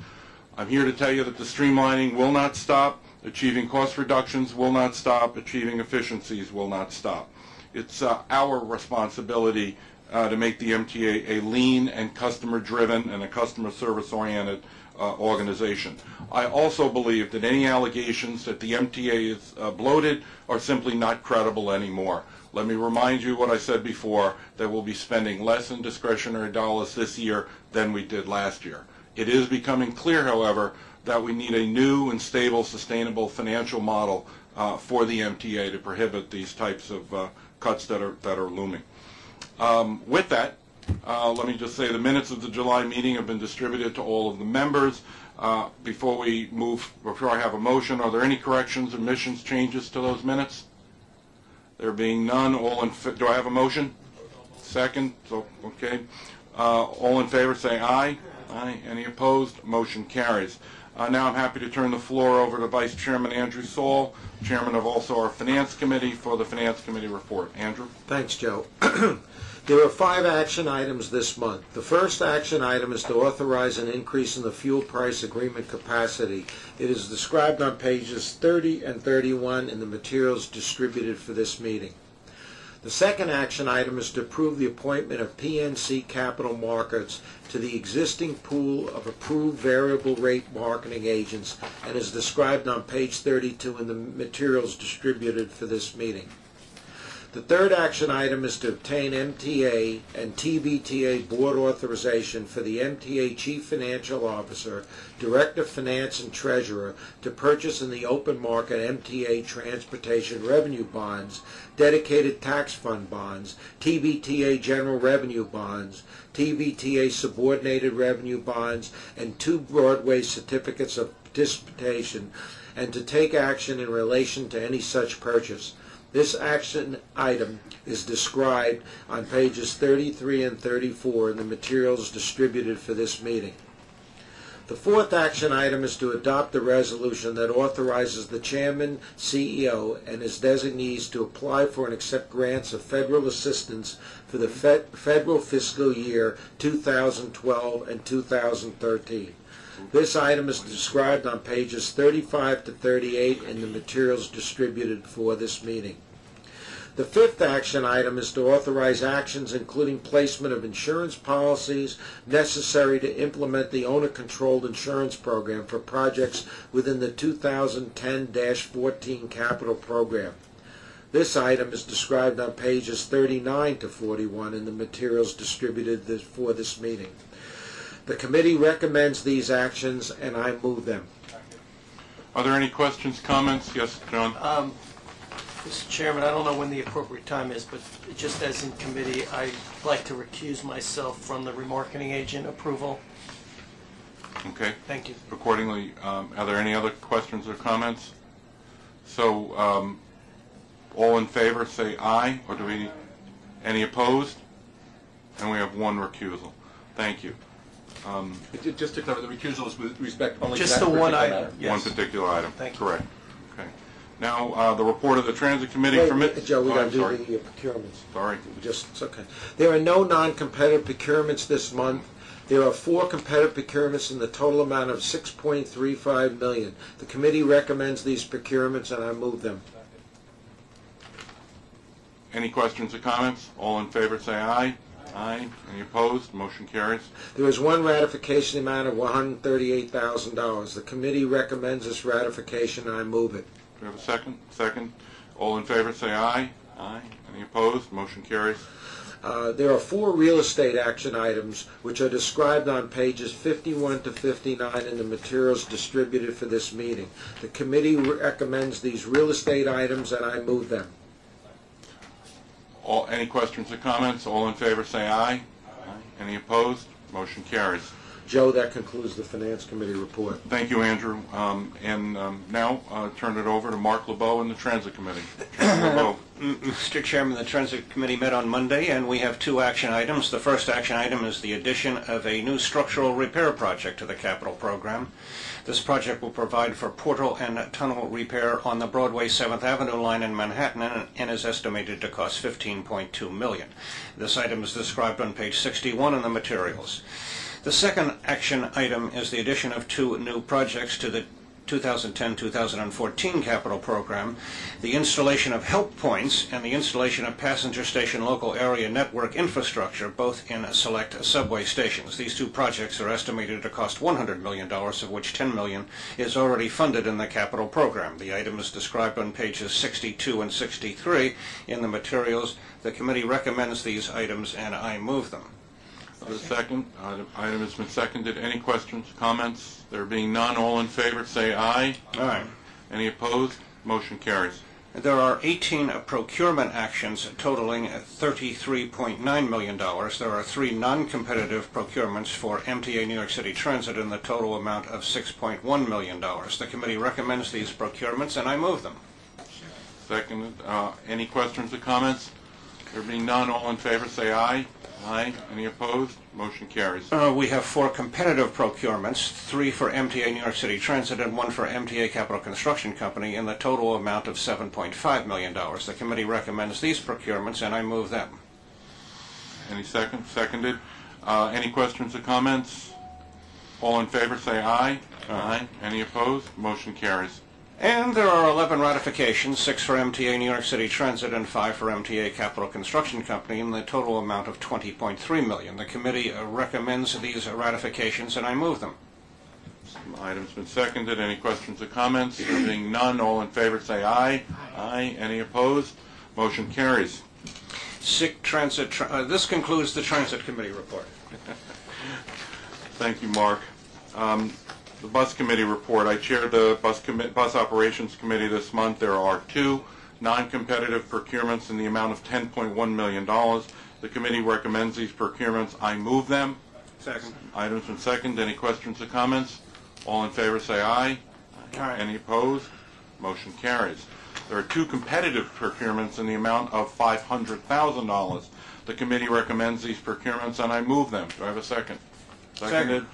I'm here to tell you that the streamlining will not stop, achieving cost reductions will not stop, achieving efficiencies will not stop. It's our responsibility to make the MTA a lean and customer-driven and a customer service-oriented organization. I also believe that any allegations that the MTA is bloated are simply not credible anymore. Let me remind you what I said before, that we'll be spending less in discretionary dollars this year than we did last year. It is becoming clear, however, that we need a new and stable, sustainable financial model for the MTA to prohibit these types of cuts that are looming. With that, let me just say the minutes of the July meeting have been distributed to all of the members. Before I have a motion, are there any corrections, omissions, changes to those minutes? There being none, do I have a motion? Second, so okay. All in favor say aye. Aye. Any opposed? Motion carries. Now I'm happy to turn the floor over to Vice Chairman Andrew Saul, Chairman of also our Finance Committee, for the Finance Committee report. Andrew? Thanks, Joe. There are 5 action items this month. The first action item is to authorize an increase in the fuel price agreement capacity. It is described on pages 30 and 31 in the materials distributed for this meeting. The second action item is to approve the appointment of PNC Capital Markets to the existing pool of approved variable rate marketing agents and is described on page 32 in the materials distributed for this meeting. The third action item is to obtain MTA and TBTA board authorization for the MTA Chief Financial Officer, Director of Finance and Treasurer to purchase in the open market MTA Transportation Revenue Bonds, Dedicated Tax Fund Bonds, TBTA General Revenue Bonds, TBTA Subordinated Revenue Bonds, and 2 Broadway Certificates of Participation, and to take action in relation to any such purchase. This action item is described on pages 33 and 34 in the materials distributed for this meeting. The fourth action item is to adopt a resolution that authorizes the Chairman, CEO, and his designees to apply for and accept grants of federal assistance for the federal fiscal year 2012 and 2013. This item is described on pages 35 to 38 in the materials distributed for this meeting. The fifth action item is to authorize actions including placement of insurance policies necessary to implement the owner-controlled insurance program for projects within the 2010-14 capital program. This item is described on pages 39 to 41 in the materials distributed for this meeting. The committee recommends these actions, and I move them. Are there any questions, comments? Yes, John? Mr. Chairman, I don't know when the appropriate time is, but just as in committee, I'd like to recuse myself from the remarketing agent approval. Okay. Thank you. Accordingly, are there any other questions or comments? So, all in favor say aye, or do we, any opposed? And we have one recusal. Thank you. Just to clarify, the recusal is with respect only just to that the one particular item. matter. Yes. One particular item. Thank you. Correct. Okay. Now, the report of the Transit Committee Wait, permits... Joe, we got to do sorry. the procurements. Sorry. It's okay. There are no non-competitive procurements this month. There are 4 competitive procurements in the total amount of $6.35 million. The committee recommends these procurements, and I move them. Any questions or comments? All in favor say aye. Aye. Any opposed? Motion carries. There is one ratification amount of $138,000. The committee recommends this ratification, and I move it. Do we have a second? Second. All in favor say aye. Aye. Any opposed? Motion carries. There are 4 real estate action items which are described on pages 51 to 59 in the materials distributed for this meeting. The committee recommends these real estate items, and I move them. Any questions or comments? All in favor say aye. Aye. Any opposed? Motion carries. Joe, that concludes the Finance Committee report. Thank you, Andrew. Now turn it over to Mark LeBeau and the Transit Committee. LeBeau. Mr. Chairman, the Transit Committee met on Monday, and we have 2 action items. The first action item is the addition of a new structural repair project to the capital program. This project will provide for portal and tunnel repair on the Broadway 7th Avenue line in Manhattan and is estimated to cost $15.2 million. This item is described on page 61 in the materials. The second action item is the addition of 2 new projects to the 2010-2014 capital program, the installation of help points and the installation of passenger station local area network infrastructure, both in select subway stations. These 2 projects are estimated to cost $100 million, of which $10 million is already funded in the capital program. The item is described on pages 62 and 63 in the materials. The committee recommends these items, and I move them. The second item has been seconded. Any questions, comments? There being none, all in favor say aye. Aye. Any opposed? Motion carries. There are 18 procurement actions totaling $33.9 million. There are 3 non-competitive procurements for MTA New York City Transit in the total amount of $6.1 million. The committee recommends these procurements, and I move them. Seconded. Any questions or comments? There being none, all in favor say aye. Aye. Any opposed? Motion carries. We have 4 competitive procurements, 3 for MTA New York City Transit and 1 for MTA Capital Construction Company in the total amount of $7.5 million. The committee recommends these procurements, and I move them. Any second? Seconded. Any questions or comments? All in favor say aye. Aye. Any opposed? Motion carries. And there are 11 ratifications, 6 for MTA New York City Transit and 5 for MTA Capital Construction Company, in the total amount of $20.3 million. The committee recommends these ratifications, and I move them. Item's been seconded. Any questions or comments? There being none, all in favor say aye. Aye. Any opposed? Motion carries. SIC Transit. This concludes the Transit Committee report. Thank you, Mark. The Bus Committee report. I chaired the Bus Operations Committee this month. There are 2 non-competitive procurements in the amount of $10.1 million. The committee recommends these procurements. I move them. Second. Items been seconded. Any questions or comments? All in favor say aye. Aye. Any opposed? Motion carries. There are 2 competitive procurements in the amount of $500,000. The committee recommends these procurements, and I move them. Do I have a second? Seconded.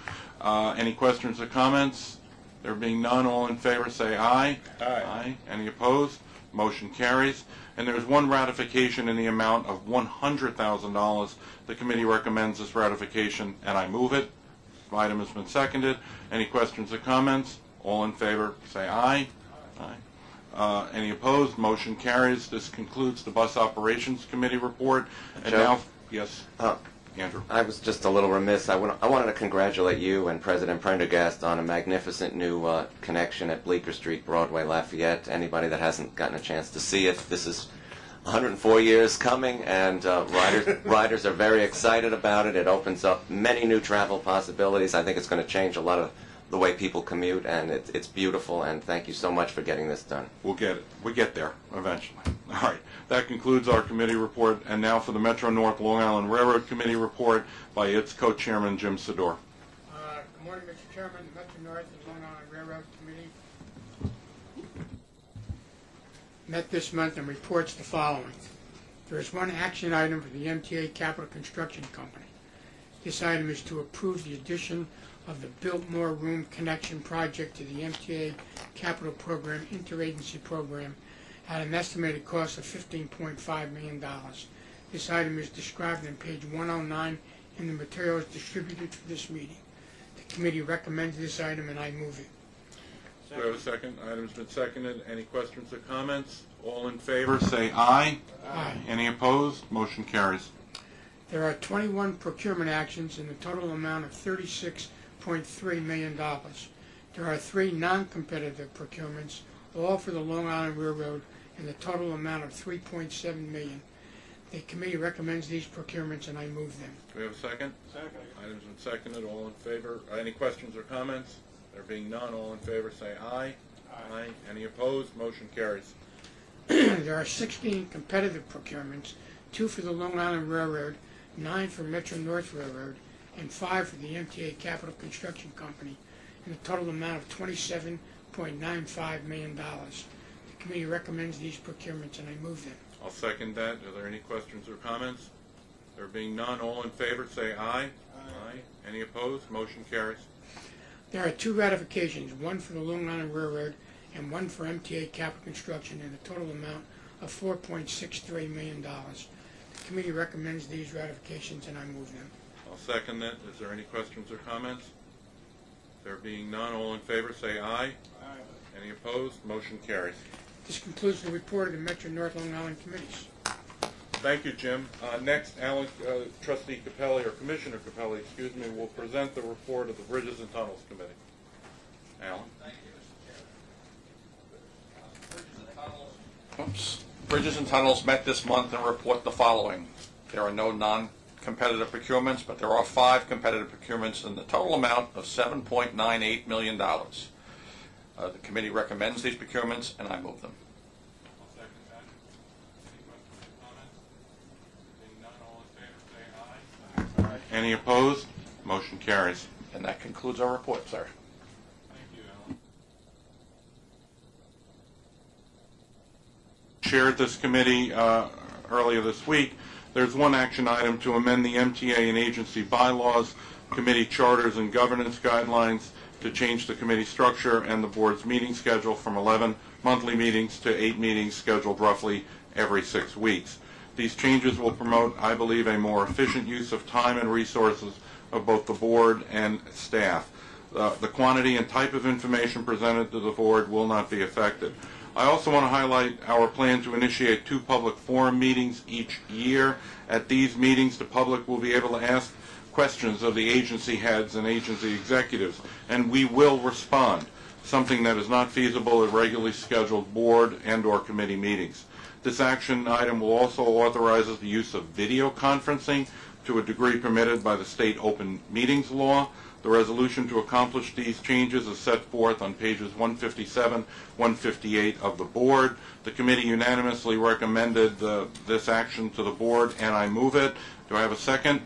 Any questions or comments? There being none, all in favor say aye. Aye. Any opposed? Motion carries. And there's 1 ratification in the amount of $100,000. The committee recommends this ratification, and I move it. The item has been seconded. Any questions or comments? All in favor say aye. Aye. Any opposed? Motion carries. This concludes the Bus Operations Committee report. And Joe? now, yes, Andrew. I was just a little remiss. I wanted to congratulate you and President Prendergast on a magnificent new connection at Bleecker Street, Broadway, Lafayette. Anybody that hasn't gotten a chance to see it, this is 104 years coming, and riders are very excited about it. It opens up many new travel possibilities. I think it's going to change a lot of the way people commute, and it's beautiful, and thank you so much for getting this done. We'll get it. We get there eventually. All right. That concludes our committee report. And now for the Metro-North Long Island Railroad Committee report by its co-chairman, Jim Sidor. Good morning, Mr. Chairman. The Metro-North and Long Island Railroad Committee met this month and reports the following. There is 1 action item for the MTA Capital Construction Company. This item is to approve the addition of the Biltmore Room Connection Project to the MTA Capital Program Interagency Program at an estimated cost of $15.5 million. This item is described on page 109 in the materials distributed for this meeting. The committee recommends this item, and I move it. Do we have a second? Item's been seconded. Any questions or comments? All in favor say aye. Aye. Any opposed? Motion carries. There are 21 procurement actions in the total amount of $36.3 million. There are 3 non-competitive procurements, all for the Long Island Railroad, in the total amount of $3.7 million. The committee recommends these procurements, and I move them. Do we have a second? Second. Item's been seconded. All in favor? Any questions or comments? There being none, all in favor say aye. Aye. Any opposed? Motion carries. There are 16 competitive procurements, 2 for the Long Island Railroad, 9 for Metro-North Railroad, and 5 for the MTA Capital Construction Company, in a total amount of $27.95 million. The committee recommends these procurements, and I move them. I'll second that. Are there any questions or comments? There being none, all in favor say aye. Aye. Any opposed? Motion carries. There are 2 ratifications, 1 for the Long Island Railroad and 1 for MTA Capital Construction, in a total amount of $4.63 million. The committee recommends these ratifications, and I move them. I'll second that. Is there any questions or comments? There being none, all in favor say aye. Aye. Any opposed? Motion carries. This concludes the report of the Metro-North Long Island committees. Thank you, Jim. Next, Trustee Capelli, or Commissioner Capelli, excuse me, will present the report of the Bridges and Tunnels Committee. Alan. Thank you, Mr. Chairman. Bridges and Tunnels met this month and report the following. There are no non-competitive procurements, but there are 5 competitive procurements in the total amount of $7.98 million. The committee recommends these procurements, and I move them. I'll second that. Any questions or comments? Being none, all in favor say aye. Aye. Any opposed? Motion carries. And that concludes our report, sir. Thank you, Alan. Chaired this committee earlier this week. There's 1 action item to amend the MTA and agency bylaws, committee charters, and governance guidelines to change the committee structure and the board's meeting schedule from 11 monthly meetings to 8 meetings scheduled roughly every 6 weeks. These changes will promote, I believe, a more efficient use of time and resources of both the board and staff. The quantity and type of information presented to the board will not be affected. I also want to highlight our plan to initiate 2 public forum meetings each year. At these meetings, the public will be able to ask questions of the agency heads and agency executives, and we will respond, something that is not feasible at regularly scheduled board and or committee meetings. This action item will also authorize the use of video conferencing to a degree permitted by the state open meetings law. The resolution to accomplish these changes is set forth on pages 157, 158 of the board. The committee unanimously recommended this action to the board, and I move it. Do I have a second?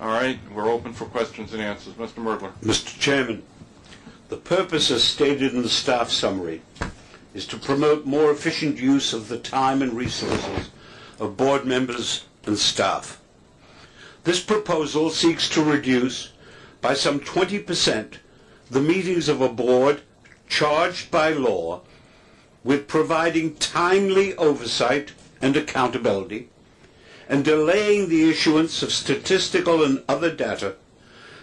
All right, we're open for questions and answers. Mr. Merdler. Mr. Chairman, the purpose as stated in the staff summary is to promote more efficient use of the time and resources of board members and staff. This proposal seeks to reduce by some 20% the meetings of a board charged by law with providing timely oversight and accountability and delaying the issuance of statistical and other data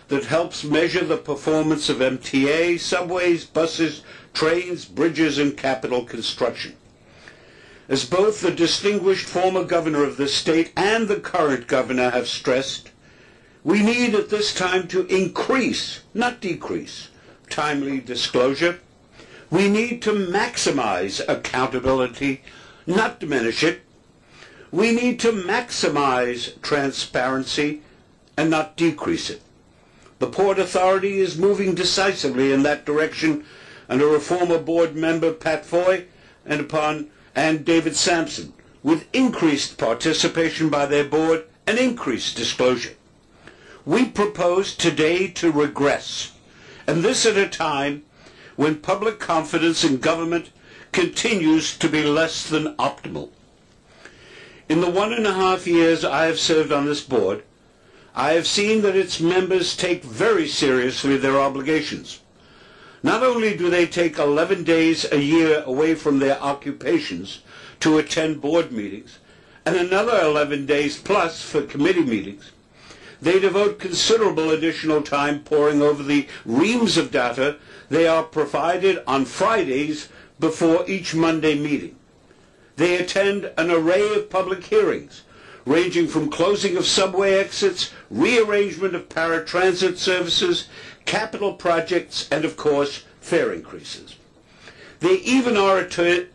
that helps measure the performance of MTA, subways, buses, trains, bridges, and capital construction. As both the distinguished former governor of this state and the current governor have stressed, we need at this time to increase, not decrease, timely disclosure. We need to maximize accountability, not diminish it. We need to maximize transparency and not decrease it. The Port Authority is moving decisively in that direction under a former board member, Pat Foy, and David Sampson, with increased participation by their board and increased disclosure. We propose today to regress, and this at a time when public confidence in government continues to be less than optimal. In the 1.5 years I have served on this board, I have seen that its members take very seriously their obligations. Not only do they take 11 days a year away from their occupations to attend board meetings, and another 11 days plus for committee meetings, they devote considerable additional time poring over the reams of data they are provided on Fridays before each Monday meeting. They attend an array of public hearings, ranging from closing of subway exits, rearrangement of paratransit services, capital projects, and of course, fare increases. They even are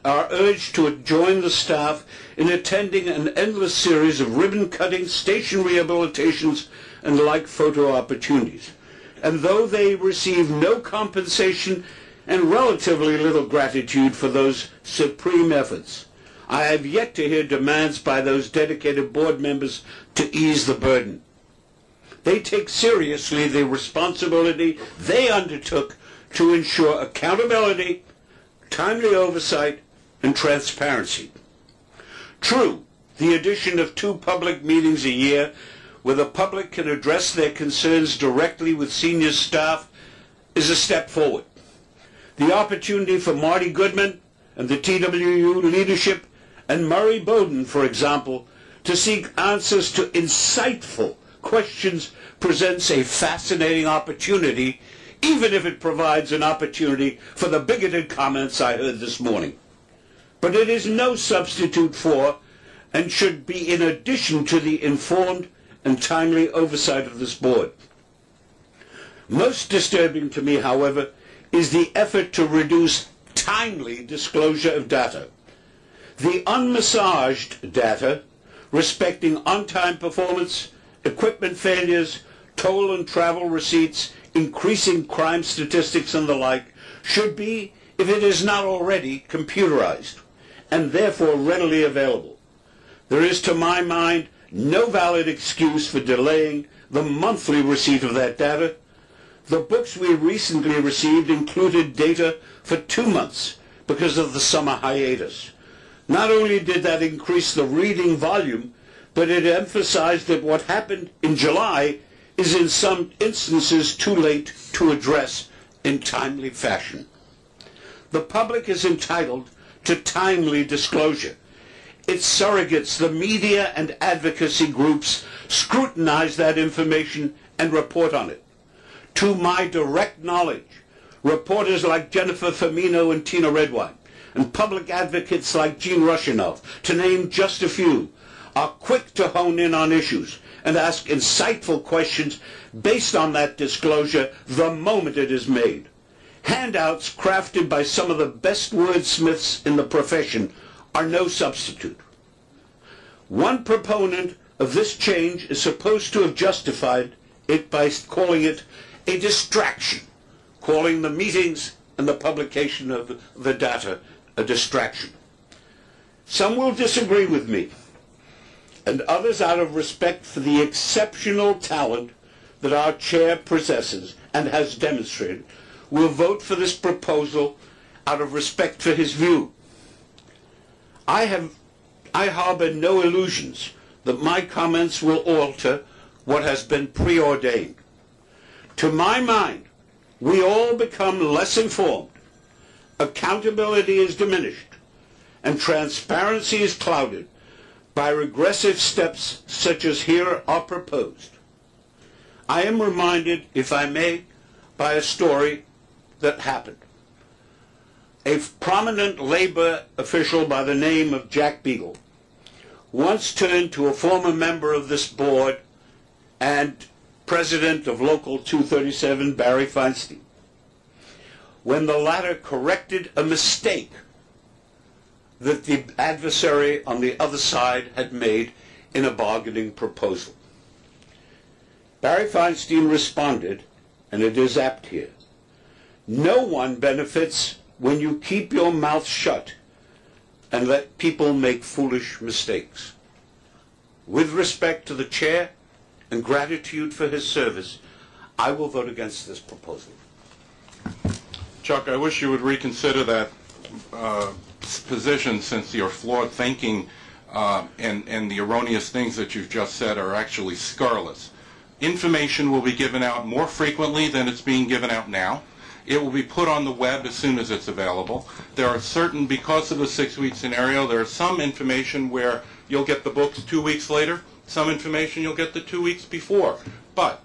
urged to join the staff in attending an endless series of ribbon-cutting, station rehabilitations, and like photo opportunities. And though they receive no compensation and relatively little gratitude for those supreme efforts, I have yet to hear demands by those dedicated board members to ease the burden. They take seriously the responsibility they undertook to ensure accountability, timely oversight, and transparency. True, the addition of 2 public meetings a year where the public can address their concerns directly with senior staff is a step forward. The opportunity for Marty Goodman and the TWU leadership and Murray Bowden, for example, to seek answers to insightful questions presents a fascinating opportunity, even if it provides an opportunity for the bigoted comments I heard this morning. But it is no substitute for, and should be in addition to, the informed and timely oversight of this board. Most disturbing to me, however, is the effort to reduce timely disclosure of data. The unmassaged data respecting on-time performance, equipment failures, toll and travel receipts, increasing crime statistics and the like, should be, if it is not already, computerized and therefore readily available. There is, to my mind, no valid excuse for delaying the monthly receipt of that data. The books we recently received included data for 2 months because of the summer hiatus. Not only did that increase the reading volume, but it emphasized that what happened in July is in some instances too late to address in timely fashion. The public is entitled to timely disclosure. Its surrogates, the media and advocacy groups, scrutinize that information and report on it. to my direct knowledge, reporters like Jennifer Firmino and Tina Redwine, and public advocates like Gene Rushinoff, to name just a few, are quick to hone in on issues and ask insightful questions based on that disclosure the moment it is made. Handouts crafted by some of the best wordsmiths in the profession are no substitute. One proponent of this change is supposed to have justified it by calling it a distraction, calling the meetings and the publication of the data a distraction. Some will disagree with me, and others, out of respect for the exceptional talent that our chair possesses and has demonstrated, will vote for this proposal out of respect for his view. I harbor no illusions that my comments will alter what has been preordained. To my mind, we all become less informed, accountability is diminished, and transparency is clouded by regressive steps such as here are proposed. I am reminded, if I may, by a story that happened. A prominent labor official by the name of Jack Beagle once turned to a former member of this board and president of Local 237, Barry Feinstein, when the latter corrected a mistake that the adversary on the other side had made in a bargaining proposal. Barry Feinstein responded, and it is apt here, "No one benefits when you keep your mouth shut and let people make foolish mistakes." With respect to the chair and gratitude for his service, I will vote against this proposal. Chuck, I wish you would reconsider that position, since your flawed thinking and the erroneous things that you've just said are actually scurrilous. Information will be given out more frequently than it's being given out now. It will be put on the web as soon as it's available. There are certain, because of the 6-week scenario, there is some information where you'll get the books 2 weeks later, some information you'll get the 2 weeks before. But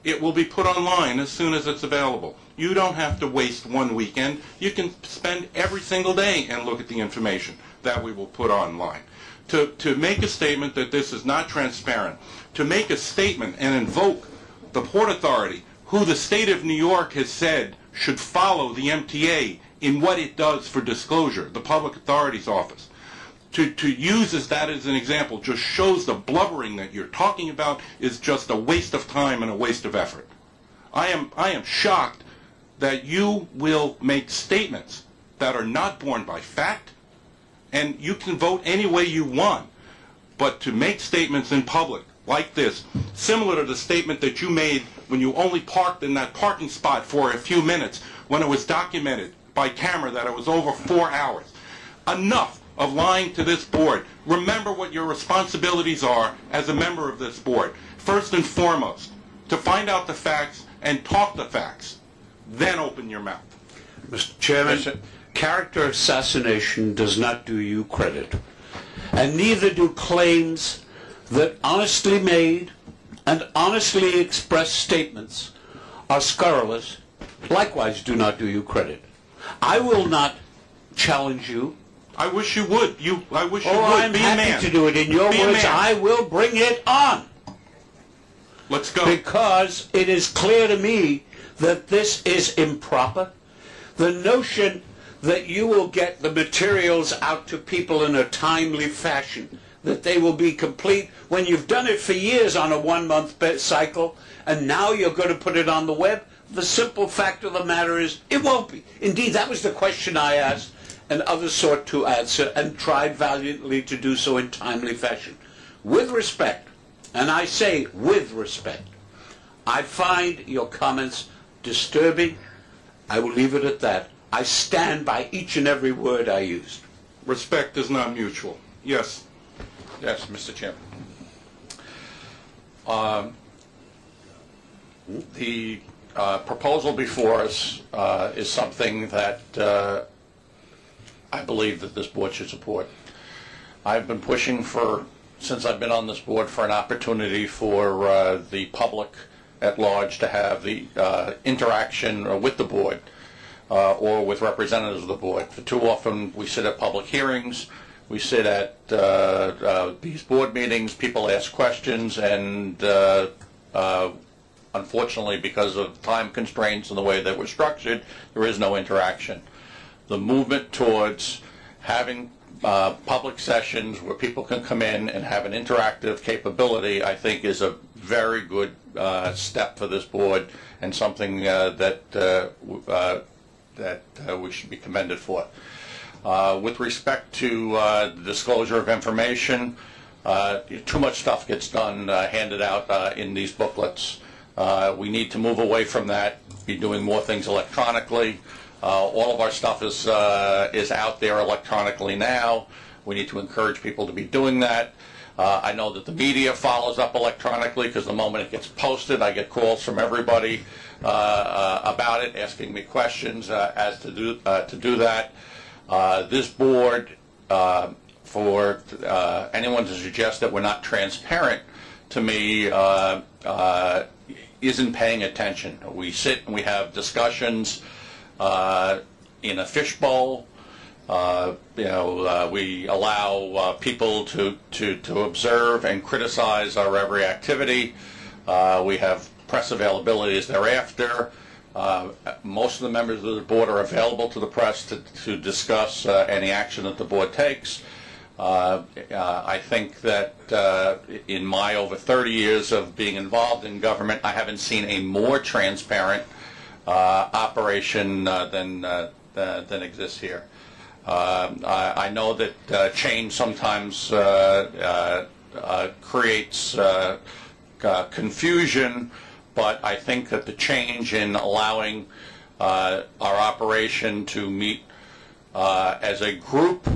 it will be put online as soon as it's available. You don't have to waste one weekend. You can spend every single day and look at the information that we will put online. To make a statement that this is not transparent, to make a statement and invoke the Port Authority, who the state of New York has said should follow the MTA in what it does for disclosure, the Public Authority's Office, to use that as an example just shows the blubbering that you're talking about is just a waste of time and a waste of effort. I am shocked that you will make statements that are not borne by fact, and you can vote any way you want, but to make statements in public like this, similar to the statement that you made when you only parked in that parking spot for a few minutes, when it was documented by camera that it was over 4 hours. Enough of lying to this board. Remember what your responsibilities are as a member of this board. First and foremost, to find out the facts and talk the facts. Then open your mouth. Mr. Chairman, character assassination does not do you credit, and neither do claims that honestly made and honestly expressed statements are scurrilous, likewise do not do you credit. I will not challenge you. I wish you would. I wish you would. I'm Be a happy man. to do it. In your Be a words, man. I will bring it on. Let's go. Because it is clear to me that this is improper. The notion that you will get the materials out to people in a timely fashion, that they will be complete when you've done it for years on a 1-month cycle, and now you're going to put it on the web. The simple fact of the matter is it won't be. Indeed, that was the question I asked, and others sought to answer and tried valiantly to do so in timely fashion. With respect, and I say with respect, I find your comments disturbing. I will leave it at that. I stand by each and every word I used. Respect is not mutual. Yes. Yes, Mr. Chairman. The proposal before us is something that I believe that this board should support. I've been pushing since I've been on this board, for an opportunity for the public at large to have the interaction with the board or with representatives of the board. For too often we sit at public hearings, we sit at these board meetings, people ask questions, and unfortunately, because of time constraints and the way that we're structured, there is no interaction. The movement towards having public sessions where people can come in and have an interactive capability, I think, is a very good step for this board and something that we should be commended for. With respect to the disclosure of information, too much stuff gets done, handed out in these booklets. We need to move away from that, be doing more things electronically. All of our stuff is out there electronically now. We need to encourage people to be doing that. I know that the media follows up electronically because the moment it gets posted, I get calls from everybody about it, asking me questions as to do that. This board, for anyone to suggest that we're not transparent, to me, isn't paying attention. We sit and we have discussions in a fishbowl. We allow people to observe and criticize our every activity. We have press availabilities thereafter. Most of the members of the board are available to the press to discuss any action that the board takes. I think that in my over 30 years of being involved in government, I haven't seen a more transparent operation than exists here. I know that change sometimes creates confusion, but I think that the change in allowing our operation to meet as a group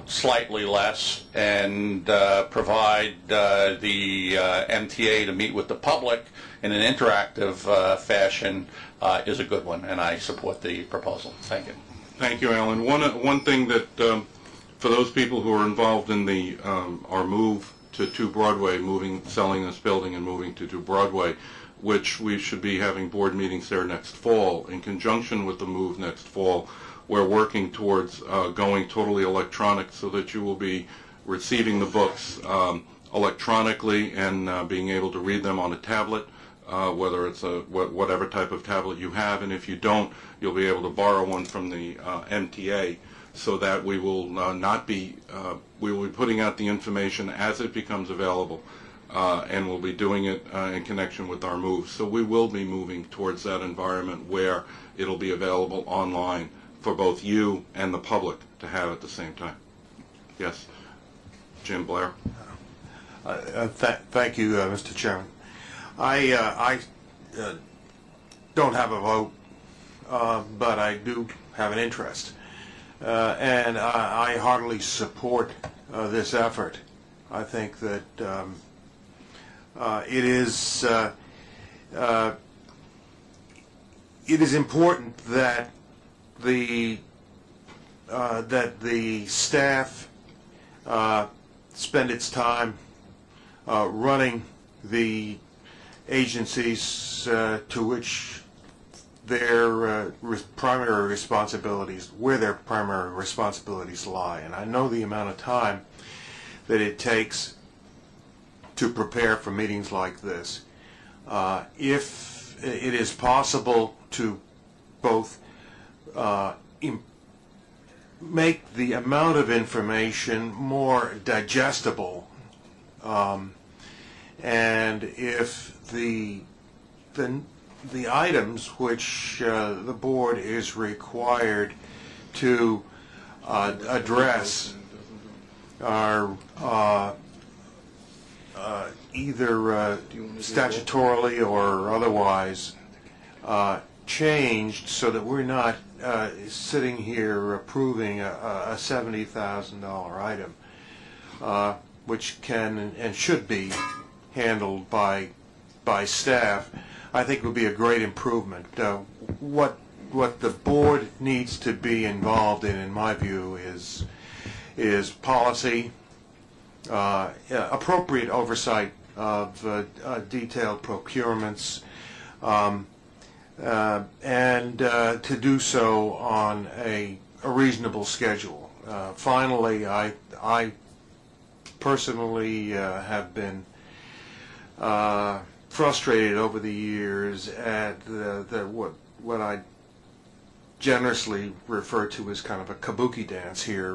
slightly less and provide the MTA to meet with the public in an interactive fashion is a good one, and I support the proposal. Thank you. Thank you, Alan. One thing that for those people who are involved in the our move to 2 Broadway, selling this building and moving to 2 Broadway, which we should be having board meetings there next fall. In conjunction with the move next fall, we're working towards going totally electronic so that you will be receiving the books electronically and being able to read them on a tablet, whether it's whatever type of tablet you have, and if you don't, you'll be able to borrow one from the MTA, so that we will we will be putting out the information as it becomes available, and we'll be doing it in connection with our move. So we will be moving towards that environment where it'll be available online for both you and the public to have at the same time. Yes, Jim Blair. Thank you, Mr. Chairman. I don't have a vote, but I do have an interest, and I heartily support this effort. I think that it is important that the staff spend its time running the agencies to which their primary responsibilities lie. And I know the amount of time that it takes to prepare for meetings like this. If it is possible to both make the amount of information more digestible, and if the items which the board is required to address are either statutorily or otherwise changed, so that we're not sitting here approving a $70,000 item, which can and should be handled by staff, I think would be a great improvement. What the board needs to be involved in my view, is policy, appropriate oversight of detailed procurements, and to do so on a reasonable schedule. Finally, I personally have been frustrated over the years at what I generously refer to as kind of a kabuki dance here,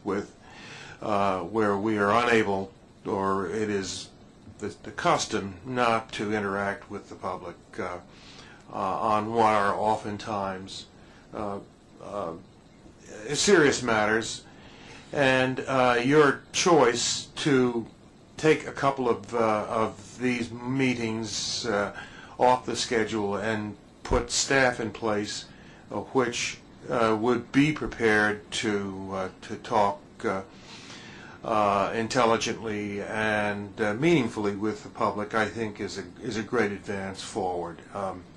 where we are unable, or it is the custom, not to interact with the public on what are oftentimes serious matters, and your choice to take a couple of these meetings off the schedule and put staff in place which would be prepared to talk intelligently and meaningfully with the public, I think is a great advance forward.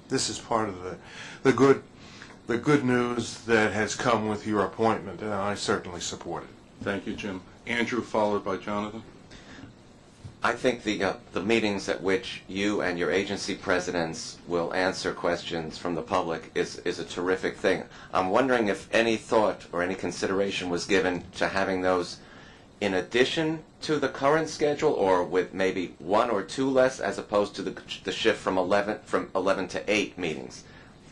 This is part of the good news that has come with your appointment, and I certainly support it. Thank you, Jim. Andrew, followed by Jonathan. I think the meetings at which you and your agency presidents will answer questions from the public is a terrific thing. I'm wondering if any thought or any consideration was given to having those in addition to the current schedule, or with maybe one or two less, as opposed to the shift from 11 to 8 meetings.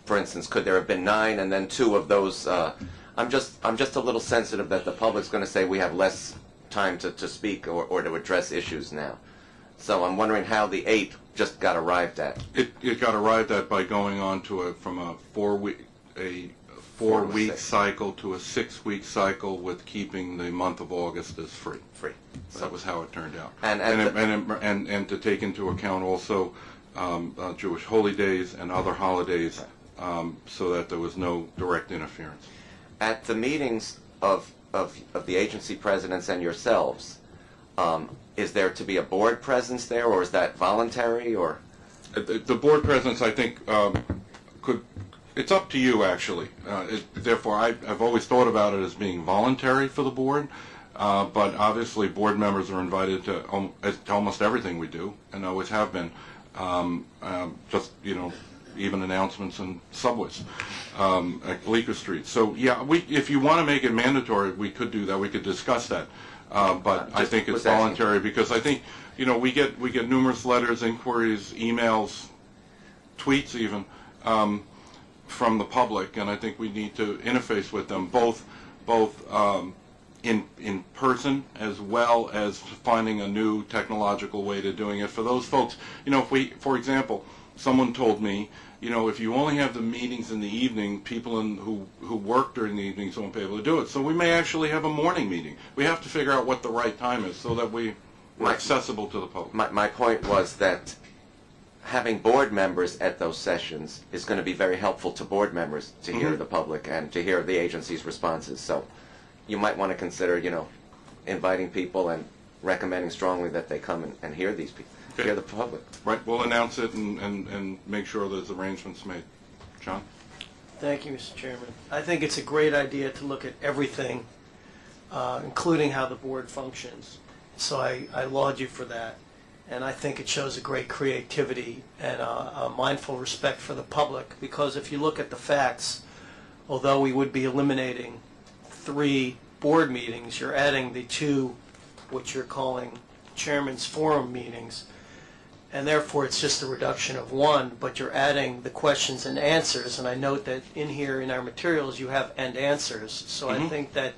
For instance, could there have been 9 and then 2 of those? I'm just a little sensitive that the public's going to say we have less time to speak or to address issues now. So I'm wondering how the 8 just got arrived at. It got arrived at by going on to from a 4-week cycle to a 6-week cycle, with keeping the month of August as free. So that was how it turned out. And to take into account also Jewish holy days and other holidays, so that there was no direct interference. At the meetings of the agency presidents and yourselves, is there to be a board presence there, or is that voluntary? Or the board presence, I think, it's up to you, actually. Therefore, I've always thought about it as being voluntary for the board, but obviously board members are invited to almost everything we do, and always have been. Just, even announcements in subways at Bleecker Street. So yeah, if you want to make it mandatory, we could do that. We could discuss that. But I think it's voluntary, because I think we get numerous letters, inquiries, emails, tweets even from the public, and I think we need to interface with them both in person, as well as finding a new technological way to doing it for those folks. If we, for example, someone told me, if you only have the meetings in the evening, people who work during the evenings won't be able to do it. So we may actually have a morning meeting. We have to figure out what the right time is so that we're accessible to the public. My point was that having board members at those sessions is going to be very helpful to board members to hear the public and to hear the agency's responses. So you might want to consider, inviting people and recommending strongly that they come and hear these people. Okay. Hear the public. Right, we'll announce it and make sure there's arrangements made. John? Thank you, Mr. Chairman. I think it's a great idea to look at everything, including how the board functions. So I laud you for that. And I think it shows a great creativity and a mindful respect for the public, because if you look at the facts, although we would be eliminating 3 board meetings, you're adding the 2, what you're calling Chairman's Forum meetings, and therefore it's just a reduction of 1, but you're adding the questions and answers, and I note that in here in our materials you have and answers, so I think that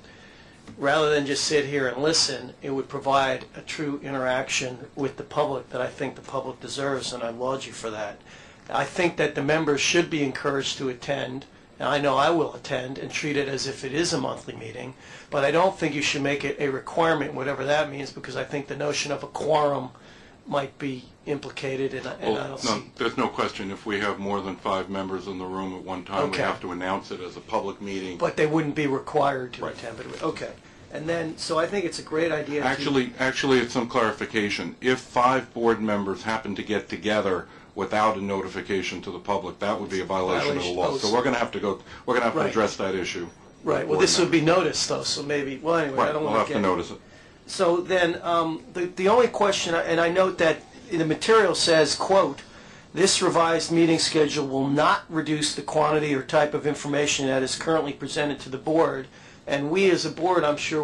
rather than just sit here and listen, it would provide a true interaction with the public that I think the public deserves, and I laud you for that. I think that the members should be encouraged to attend, and I know I will attend and treat it as if it is a monthly meeting, but I don't think you should make it a requirement, whatever that means, because I think the notion of a quorum might be implicated, and I don't see... There's no question. If we have more than 5 members in the room at one time, we have to announce it as a public meeting. But they wouldn't be required to attend. But okay. And then, so I think it's a great idea Actually, it's some clarification. If 5 board members happen to get together without a notification to the public, that would be a violation of the law. So we're going to have to address that issue. Right. Well, this would be noticed, though, so maybe... Well, anyway, I don't want to we'll have to notice it. So then, the only question, and I note that in the material says, quote, This revised meeting schedule will not reduce the quantity or type of information that is currently presented to the board, and we as a board, I'm sure,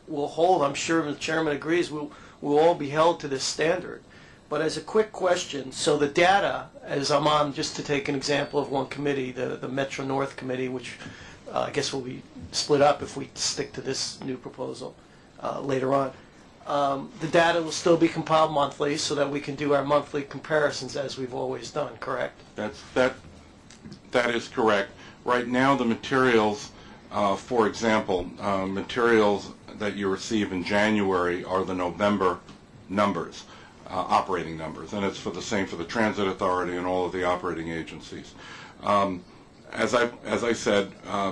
will hold, I'm sure the chairman agrees, we'll all be held to this standard. But as a quick question, so the data, as I'm on, just to take an example of one committee, the Metro North Committee, which I guess will be split up if we stick to this new proposal later on. The data will still be compiled monthly so that we can do our monthly comparisons as we've always done, correct? That is correct. Right now the materials, for example, materials that you receive in January are the November numbers, operating numbers, and it's for the same for the Transit Authority and all of the operating agencies. As I said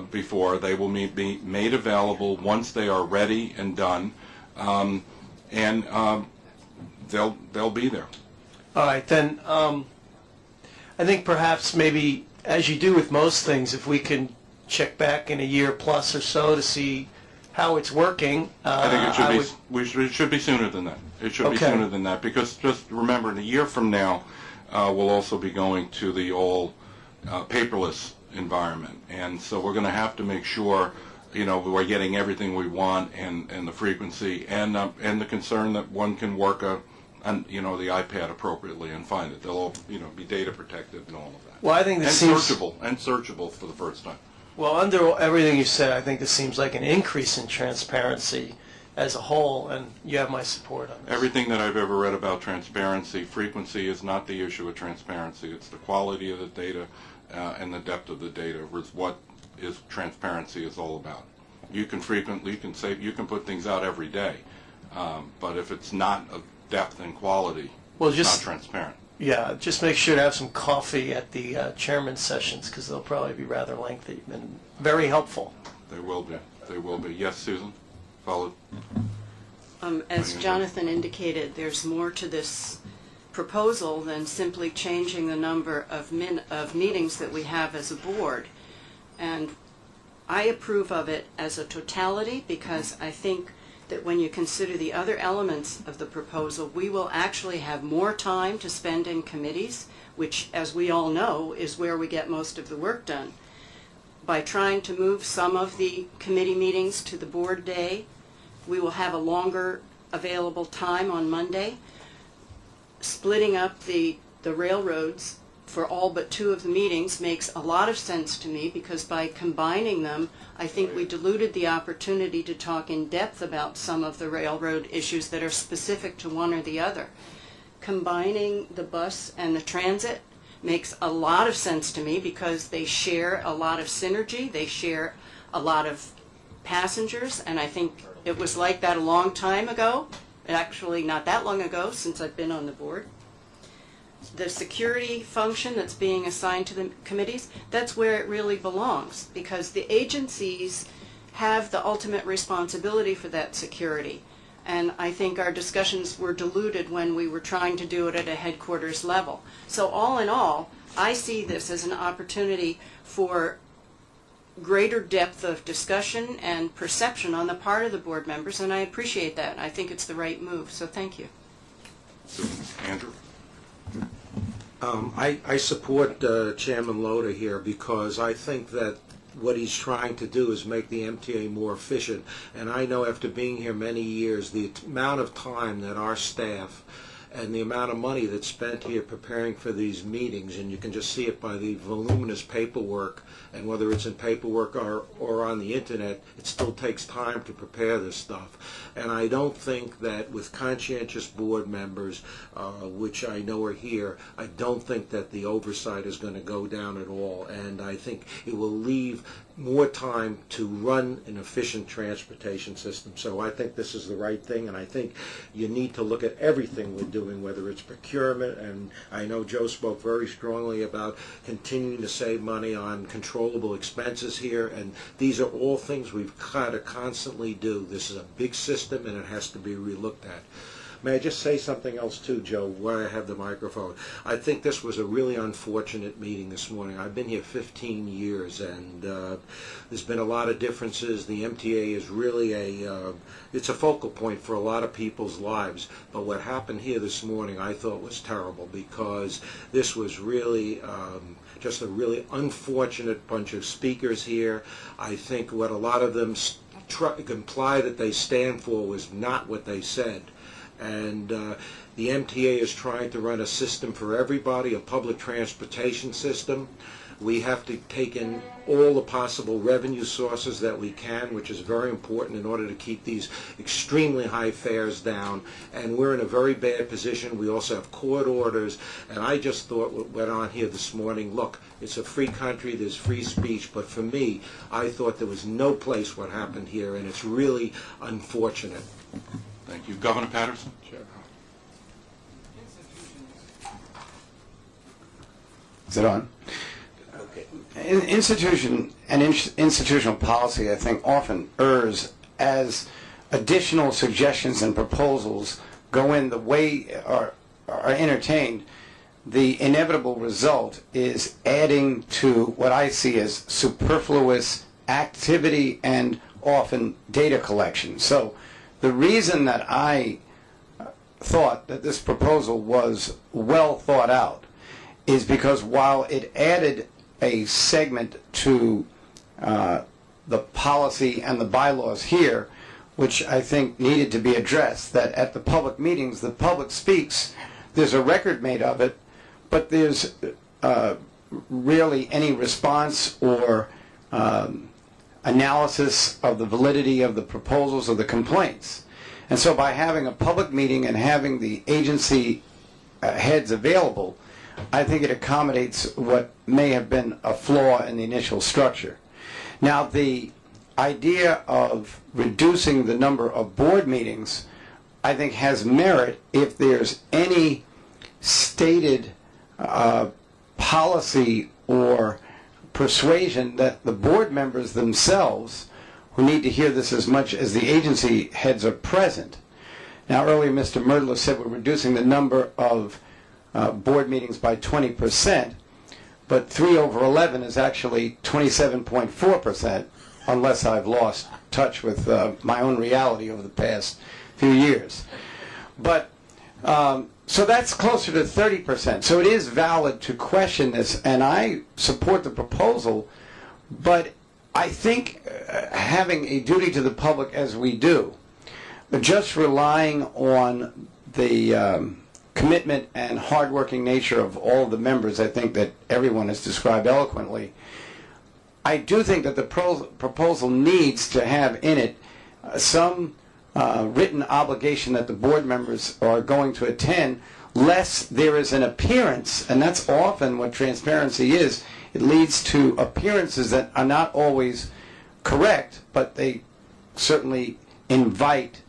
before, they will be made available once they are ready and done, and they'll be there. All right, then I think perhaps maybe, as you do with most things, if we can check back in a year plus or so to see how it's working. I think it should be sooner than that. It should be sooner than that, because just remember, in a year from now, we'll also be going to the all paperless environment, and so we're going to have to make sure, we're getting everything we want, and the frequency, and the concern that one can work on the iPad appropriately and find it. They'll all be data protected and all of that. Well, I think this searchable for the first time. Well, under everything you said, I think this seems like an increase in transparency as a whole, and you have my support on this. Everything that I've ever read about transparency, frequency is not the issue with transparency. It's the quality of the data and the depth of the data is what transparency is all about. You can put things out every day, but if it's not of depth and quality, it's not transparent. Yeah, just make sure to have some coffee at the chairman's sessions, because they'll probably be rather lengthy and very helpful. They will be. They will be. Yes, Susan? Followed. As Jonathan indicated, there's more to this proposal than simply changing the number of meetings that we have as a board. And I approve of it as a totality, because I think that when you consider the other elements of the proposal, we will actually have more time to spend in committees, which, as we all know, is where we get most of the work done. By trying to move some of the committee meetings to the board day, we will have a longer available time on Monday. Splitting up the railroads for all but 2 of the meetings makes a lot of sense to me, because by combining them, I think we diluted the opportunity to talk in depth about some of the railroad issues that are specific to one or the other. Combining the bus and the transit makes a lot of sense to me, because they share a lot of synergy, they share a lot of passengers, and I think it was like that a long time ago, actually not that long ago since I've been on the board. The security function that's being assigned to the committees, that's where it really belongs, because the agencies have the ultimate responsibility for that security. And I think our discussions were diluted when we were trying to do it at a headquarters level. So all in all, I see this as an opportunity for greater depth of discussion and perception on the part of the board members, and I appreciate that. I think it's the right move, so thank you. Andrew? I support Chairman Loda here, because I think that what he's trying to do is make the MTA more efficient. And I know, after being here many years, the amount of time that our staff and the amount of money that's spent here preparing for these meetings, and you can just see it by the voluminous paperwork, and whether it's in paperwork or on the internet, it still takes time to prepare this stuff. And I don't think that with conscientious board members, which I know are here, I don't think that the oversight is going to go down at all, and I think it will leave more time to run an efficient transportation system. So I think this is the right thing, and I think you need to look at everything we're doing, whether it's procurement, and I know Joe spoke very strongly about continuing to save money on controllable expenses here, and these are all things we've got to constantly do. This is a big system, and it has to be relooked at. May I just say something else too, Joe, while I have the microphone? I think this was a really unfortunate meeting this morning. I've been here 15 years, and there's been a lot of differences. The MTA is really it's a focal point for a lot of people's lives. But what happened here this morning I thought was terrible, because this was really just a really unfortunate bunch of speakers here. I think what a lot of them imply that they stand for was not what they said. And the MTA is trying to run a system for everybody, a public transportation system. We have to take in all the possible revenue sources that we can, which is very important in order to keep these extremely high fares down. And we're in a very bad position. We also have court orders. And I just thought what went on here this morning, look, it's a free country, there's free speech, but for me, I thought there was no place what happened here, and it's really unfortunate. Thank you. Governor Patterson? Sure. Is it on? Institution and institutional policy, I think, often errs as additional suggestions and proposals go in the way are entertained. The inevitable result is adding to what I see as superfluous activity and often data collection. So the reason that I thought that this proposal was well thought out is because while it added a segment to the policy and the bylaws here, which I think needed to be addressed, that at the public meetings, the public speaks, there's a record made of it, but there's rarely any response or analysis of the validity of the proposals or the complaints. And so by having a public meeting and having the agency heads available, I think it accommodates what may have been a flaw in the initial structure. Now, the idea of reducing the number of board meetings, I think, has merit if there's any stated policy or persuasion that the board members themselves, who need to hear this as much as the agency heads are present. Now, earlier Mr. Merdler said we're reducing the number of board meetings by 20%, but 3 over 11 is actually 27.4%, unless I've lost touch with my own reality over the past few years. But so that's closer to 30%. So it is valid to question this, and I support the proposal, but I think having a duty to the public as we do, just relying on the commitment and hardworking nature of all of the members, I think that everyone has described eloquently, I do think that the proposal needs to have in it some written obligation that the board members are going to attend, lest there is an appearance, and that's often what transparency is. It leads to appearances that are not always correct, but they certainly invite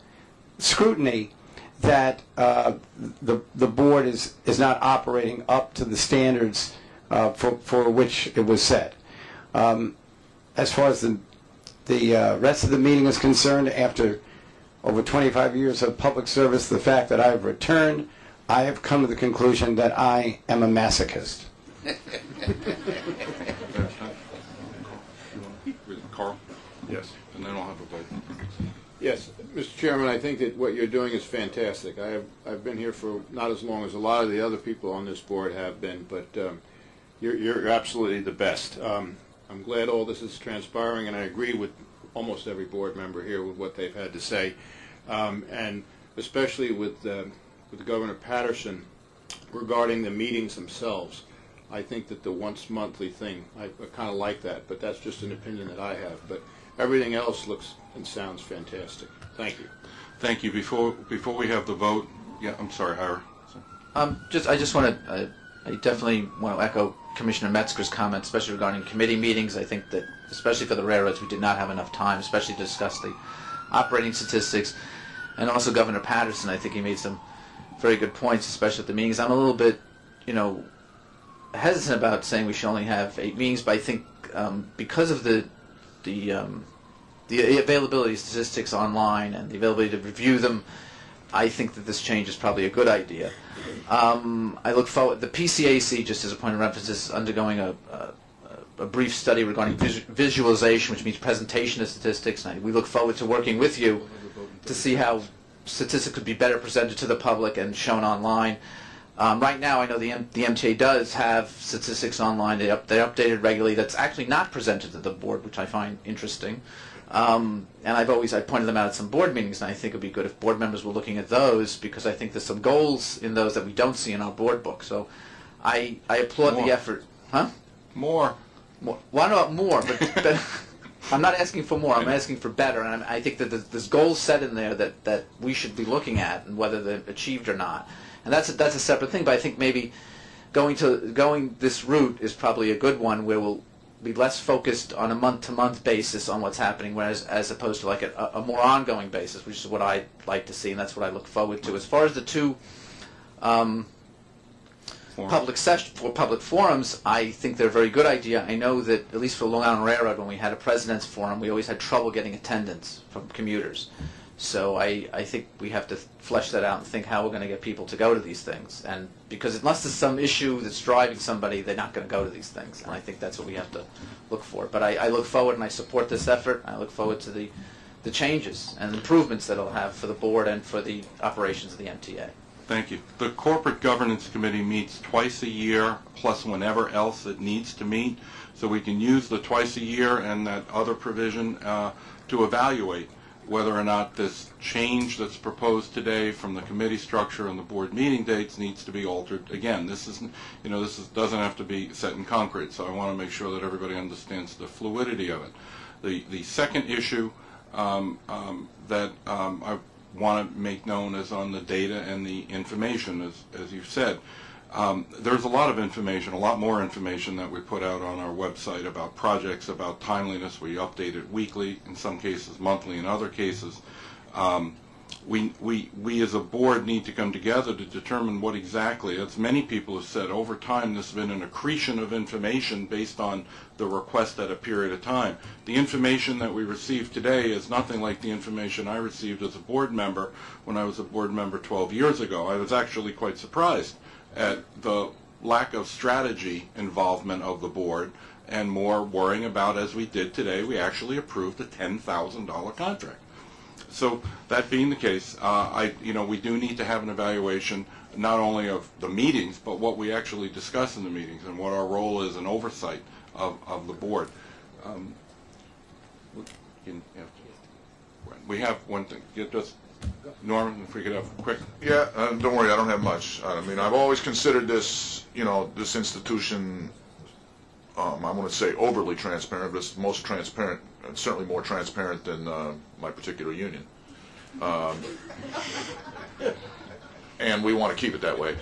scrutiny that the board is not operating up to the standards for which it was set. As far as the rest of the meeting is concerned, after over 25 years of public service, the fact that I've returned, I have come to the conclusion that I am a masochist. Carl? Yes. And then I'll have a vote. Yes, Mr. Chairman, I think that what you're doing is fantastic. I've been here for not as long as a lot of the other people on this board have been, but you're absolutely the best. I'm glad all this is transpiring, and I agree with almost every board member here with what they've had to say, and especially with Governor Patterson regarding the meetings themselves. I think that the once monthly thing, I kind of like that, but that's just an opinion that I have. But everything else looks and sounds fantastic. Thank you. Thank you. Before we have the vote, yeah, I'm sorry, Ira. I definitely want to echo Commissioner Metzger's comments, especially regarding committee meetings. I think that, especially for the railroads, we did not have enough time, especially to discuss the operating statistics. And also Governor Patterson, I think he made some very good points, especially at the meetings. I'm a little bit, hesitant about saying we should only have 8 meetings, but I think because of the availability of statistics online and the availability to review them, I think that this change is probably a good idea. I look forward. The PCAC, just as a point of reference, is undergoing a brief study regarding visualization, which means presentation of statistics. And we look forward to working with you to see how statistics could be better presented to the public and shown online. Right now, I know the MTA does have statistics online. They're updated regularly. That's actually not presented to the board, which I find interesting. And I pointed them out at some board meetings, and I think it would be good if board members were looking at those, because I think there's some goals in those that we don't see in our board book. So I applaud the effort. Huh? More. Well, I don't know about more, but I'm not asking for more. I'm asking for better. And I think that there's goals set in there that we should be looking at, and whether they're achieved or not. And that's a separate thing. But I think maybe going this route is probably a good one, where we'll be less focused on a month-to-month basis on what's happening, whereas as opposed to like a more ongoing basis, which is what I'd like to see, and that's what I look forward to. As far as the two public forums, I think they're a very good idea. I know that at least for Long Island Railroad, when we had a President's Forum, we always had trouble getting attendance from commuters. So I think we have to flesh that out and think how we're going to get people to go to these things. And because unless there's some issue that's driving somebody, they're not going to go to these things. And I think that's what we have to look for. But I look forward and I support this effort. I look forward to the changes and improvements that it'll have for the board and for the operations of the MTA. Thank you. The Corporate Governance Committee meets twice a year, plus whenever else it needs to meet. So we can use the twice a year and that other provision to evaluate whether or not this change that's proposed today from the committee structure and the board meeting dates needs to be altered. Again, this doesn't have to be set in concrete, so I want to make sure that everybody understands the fluidity of it. The second issue that I want to make known is on the data and the information, as you've said. There's a lot of information, a lot more information that we put out on our website about projects, about timeliness. We update it weekly, in some cases monthly, in other cases. We as a board need to come together to determine what exactly, as many people have said, over time there's been an accretion of information based on the request at a period of time. The information that we receive today is nothing like the information I received as a board member when I was a board member 12 years ago. I was actually quite surprised at the lack of strategy involvement of the board and more worrying about, as we did today, we actually approved a $10,000 contract. So that being the case, we do need to have an evaluation not only of the meetings, but what we actually discuss in the meetings and what our role is in oversight of the board. We have one thing. Norman, if we could have quick. Yeah, don't worry, I don't have much. I mean, I've always considered this, this institution, I'm going to say overly transparent, but it's most transparent, certainly more transparent than my particular union. And we want to keep it that way.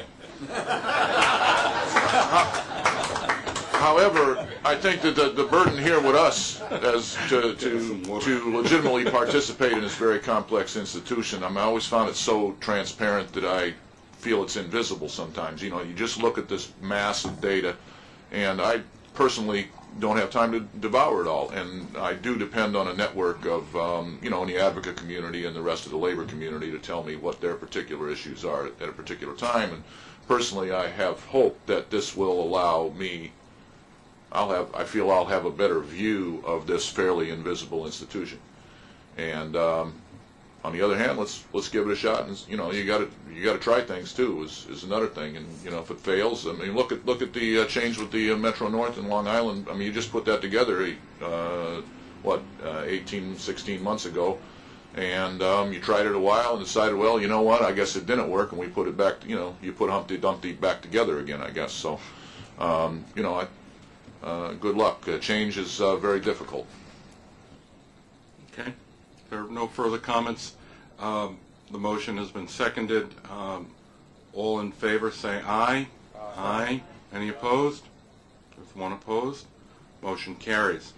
However, I think that the burden here with us as to legitimately participate in this very complex institution, I always found it so transparent that I feel it's invisible sometimes. You just look at this mass of data, and I personally don't have time to devour it all. And I do depend on a network of, the advocate community and the rest of the labor community to tell me what their particular issues are at a particular time. And personally, I have hope that this will allow me, I feel I'll have a better view of this fairly invisible institution. And on the other hand, let's give it a shot. And you got to try things too. Is another thing. And if it fails, I mean, look at the change with the Metro North in Long Island. I mean, you just put that together 18, 16 months ago, and you tried it a while and decided, well, you know what? I guess it didn't work, and we put it back. You put Humpty Dumpty back together again, I guess. So, good luck. Change is very difficult. Okay. If there are no further comments, the motion has been seconded. All in favor say aye. Aye. Any opposed? There's one opposed. Motion carries.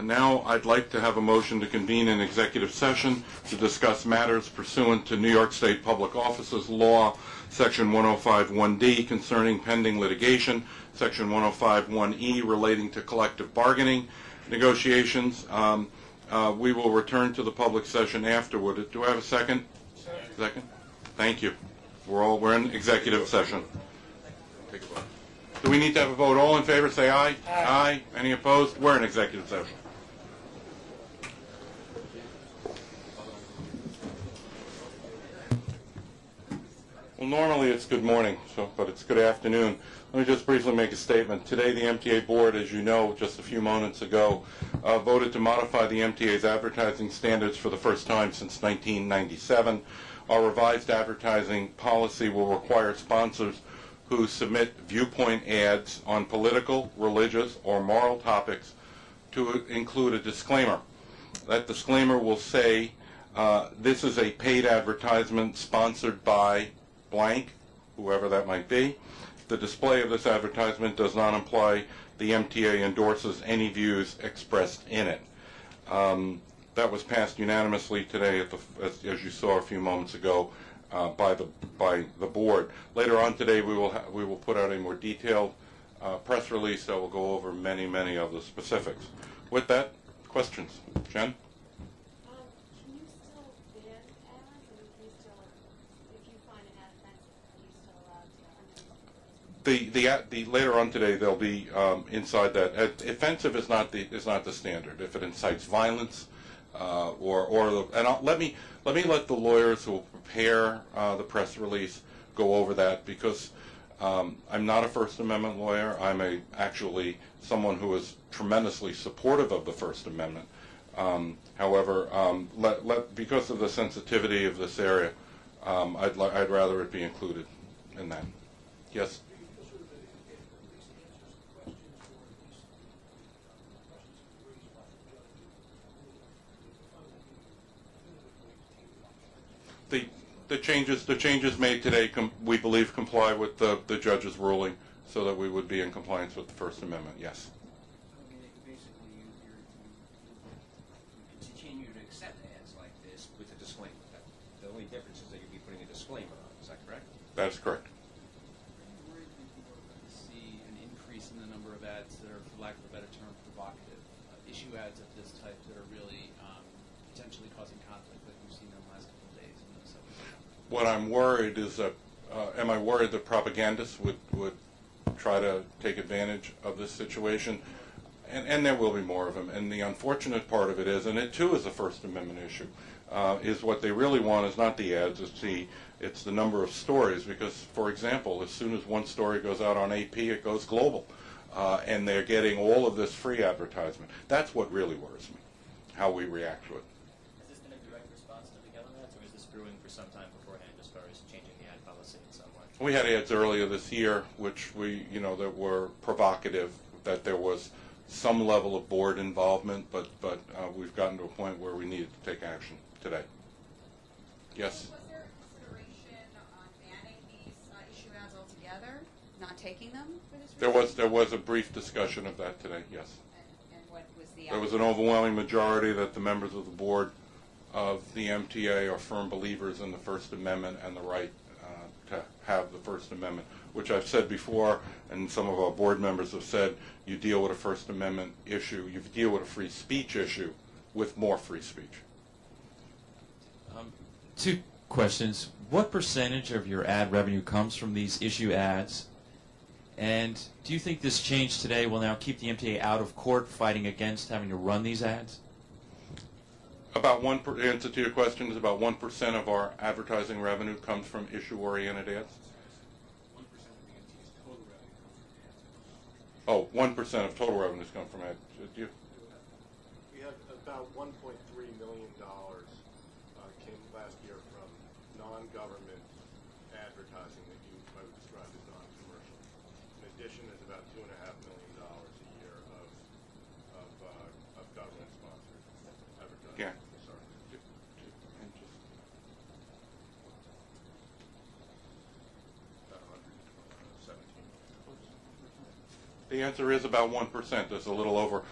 Now I'd like to have a motion to convene an executive session to discuss matters pursuant to New York State Public Offices Law, Section 105(1)D concerning pending litigation, Section 105(1)E relating to collective bargaining negotiations. We will return to the public session afterward. Do I have a second? Second. Thank you. We're in executive session. Take a vote. Do we need to have a vote? All in favor, say aye. Aye. Any opposed? We're in executive session. Well, normally it's good morning, but it's good afternoon. Let me just briefly make a statement. Today, the MTA Board, as you know, just a few moments ago, voted to modify the MTA's advertising standards for the first time since 1997. Our revised advertising policy will require sponsors who submit viewpoint ads on political, religious, or moral topics to include a disclaimer. That disclaimer will say, this is a paid advertisement sponsored by blank, whoever that might be. The display of this advertisement does not imply the MTA endorses any views expressed in it. That was passed unanimously today, as you saw a few moments ago, by the board. Later on today, we will put out a more detailed press release that will go over many of the specifics. With that, questions, Jen? Later on today, they'll be inside that. Offensive is not the standard. If it incites violence, let me let the lawyers who will prepare the press release go over that, because I'm not a First Amendment lawyer. I'm actually someone who is tremendously supportive of the First Amendment. However, because of the sensitivity of this area, I'd rather it be included in that. Yes. The changes made today, we believe, comply with the judge's ruling, so that we would be in compliance with the First Amendment. Yes. Basically, you continue to accept ads like this with a disclaimer. The only difference is that you'll be putting a disclaimer on. Is that correct? That is correct. See an increase in the number of ads that are, for lack of a better term, provocative issue ads of this type that are really potentially causing conflict, like we've seen in the last couple of days. What I'm worried is that, am I worried that propagandists would try to take advantage of this situation? And there will be more of them. And the unfortunate part of it is, and it too is a First Amendment issue, is what they really want is not the ads, it's the number of stories. Because, for example, as soon as one story goes out on AP, it goes global. And they're getting all of this free advertisement. That's what really worries me, how we react to it. Has this been a direct response to the Geller ads, or is this brewing for some time beforehand as far as changing the ad policy in some way? We had ads earlier this year, which that were provocative, that there was some level of board involvement, but we've gotten to a point where we needed to take action today. Yes? Was there consideration on banning these issue ads altogether, not taking them for this reason? There was a brief discussion of that today, yes. And what was the There was an overwhelming majority that the members of the board of the MTA are firm believers in the First Amendment and the right to have the First Amendment, which I've said before, and some of our board members have said, you deal with a First Amendment issue, you deal with a free speech issue with more free speech. Two questions. What percentage of your ad revenue comes from these issue ads? And do you think this change today will now keep the MTA out of court fighting against having to run these ads? Answer to your question is about 1% of our advertising revenue comes from issue-oriented ads. 1% of the MTA's total revenue comes from ads. Oh, 1% of total revenues come from ads. Do you? We had about $1.3 million came last year from non-government advertising that you might describe as non-commercial. In addition, there's about $2.5 million a year of government-sponsored advertising. Yeah. Sorry. About 117. The answer is about 1%. There's a little over.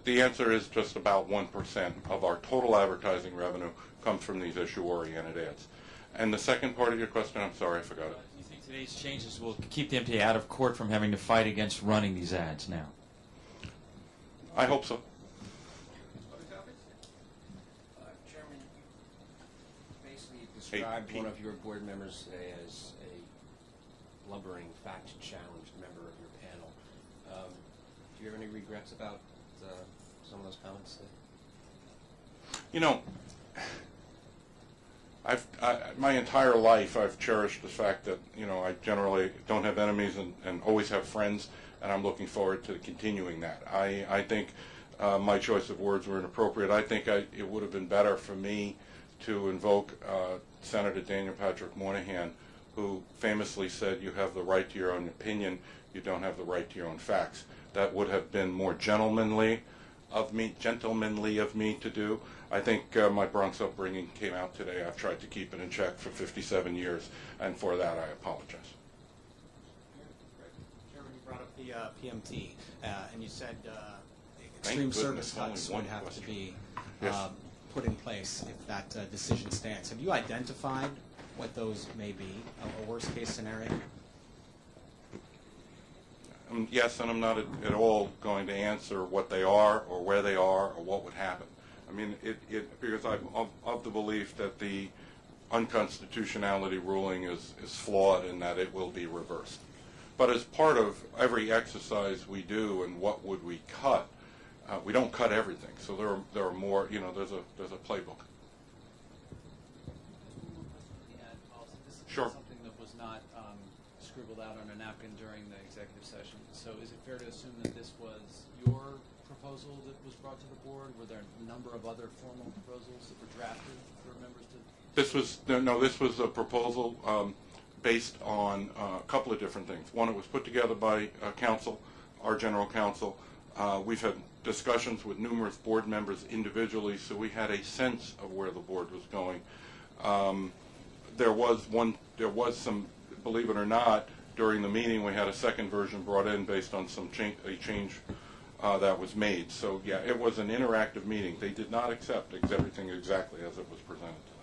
The answer is just about 1% of our total advertising revenue comes from these issue-oriented ads. And the second part of your question, I'm sorry, I forgot it. Do you think today's changes will keep the MTA out of court from having to fight against running these ads now? I hope so. Chairman, you basically described Pete. one of your board members as a blubbering, fact-challenged member of your panel. Do you have any regrets about some of those comments? You know, my entire life I've cherished the fact that, you know, I generally don't have enemies and always have friends, and I'm looking forward to continuing that. I think my choice of words were inappropriate. I think it would have been better for me to invoke Senator Daniel Patrick Moynihan, who famously said, "You have the right to your own opinion, you don't have the right to your own facts." That would have been more gentlemanly of me to do. I think my Bronx upbringing came out today. I've tried to keep it in check for 57 years, and for that I apologize. Chairman, you brought up the PMT, and you said extreme service cuts would have to be put in place if that decision stands. Have you identified what those may be, a worst-case scenario? Yes, and I'm not at all going to answer what they are or where they are or what would happen. I mean, because I'm of the belief that the unconstitutionality ruling is flawed and that it will be reversed. But as part of every exercise we do and what would we cut, we don't cut everything. So there are more, you know, there's a playbook. Sure. Something that was not scribbled out on a napkin during the executive session. So is it fair to assume that this was your proposal that was brought to the board? Were there a number of other formal proposals that were drafted for members to? This was a proposal based on a couple of different things. One, it was put together by council, our general counsel. We've had discussions with numerous board members individually, so we had a sense of where the board was going. There was some, believe it or not, during the meeting we had a second version brought in based on a change that was made. So yeah, it was an interactive meeting. They did not accept everything exactly as it was presented to them.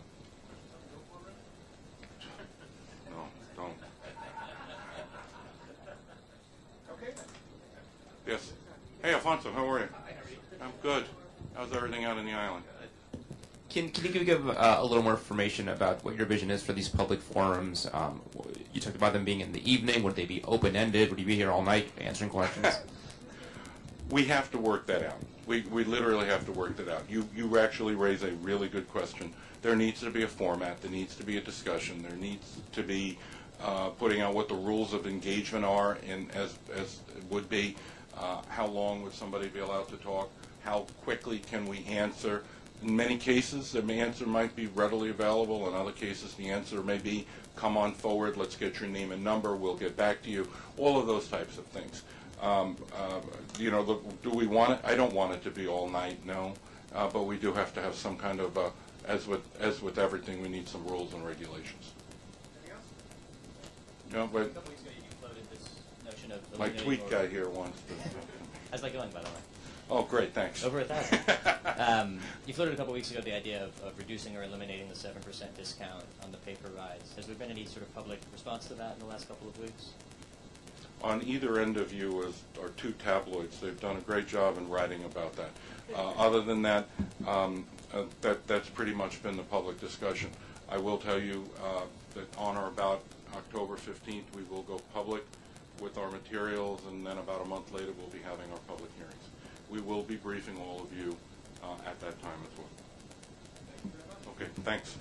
No, don't. Okay. Yes. Hey, Alfonso, how are you? I'm good. How's everything out in the island? Can you give a little more information about what your vision is for these public forums? You talked about them being in the evening. Would they be open-ended? Would you be here all night answering questions? We have to work that out. We literally have to work that out. You actually raise a really good question. There needs to be a format. There needs to be a discussion. There needs to be putting out what the rules of engagement are, and as it would be, how long would somebody be allowed to talk? How quickly can we answer? In many cases, the answer might be readily available. In other cases, the answer may be, come on forward, let's get your name and number, we'll get back to you. All of those types of things. You know, do we want it? I don't want it to be all night, no. But we do have to have some kind of, as with everything, we need some rules and regulations. No, but A couple weeks ago, you floated this notion of my tweet guy here wants to. How's that going, by the way? Oh, great, thanks. Over 1,000. You floated a couple weeks ago the idea of reducing or eliminating the 7% discount on the paper rides. Has there been any sort of public response to that in the last couple of weeks? On either end of you are two tabloids. They've done a great job in writing about that. Other than that, that's pretty much been the public discussion. I will tell you that on or about October 15th, we will go public with our materials, and then about a month later, we'll be having our public hearings. We will be briefing all of you at that time as well. Okay, thanks.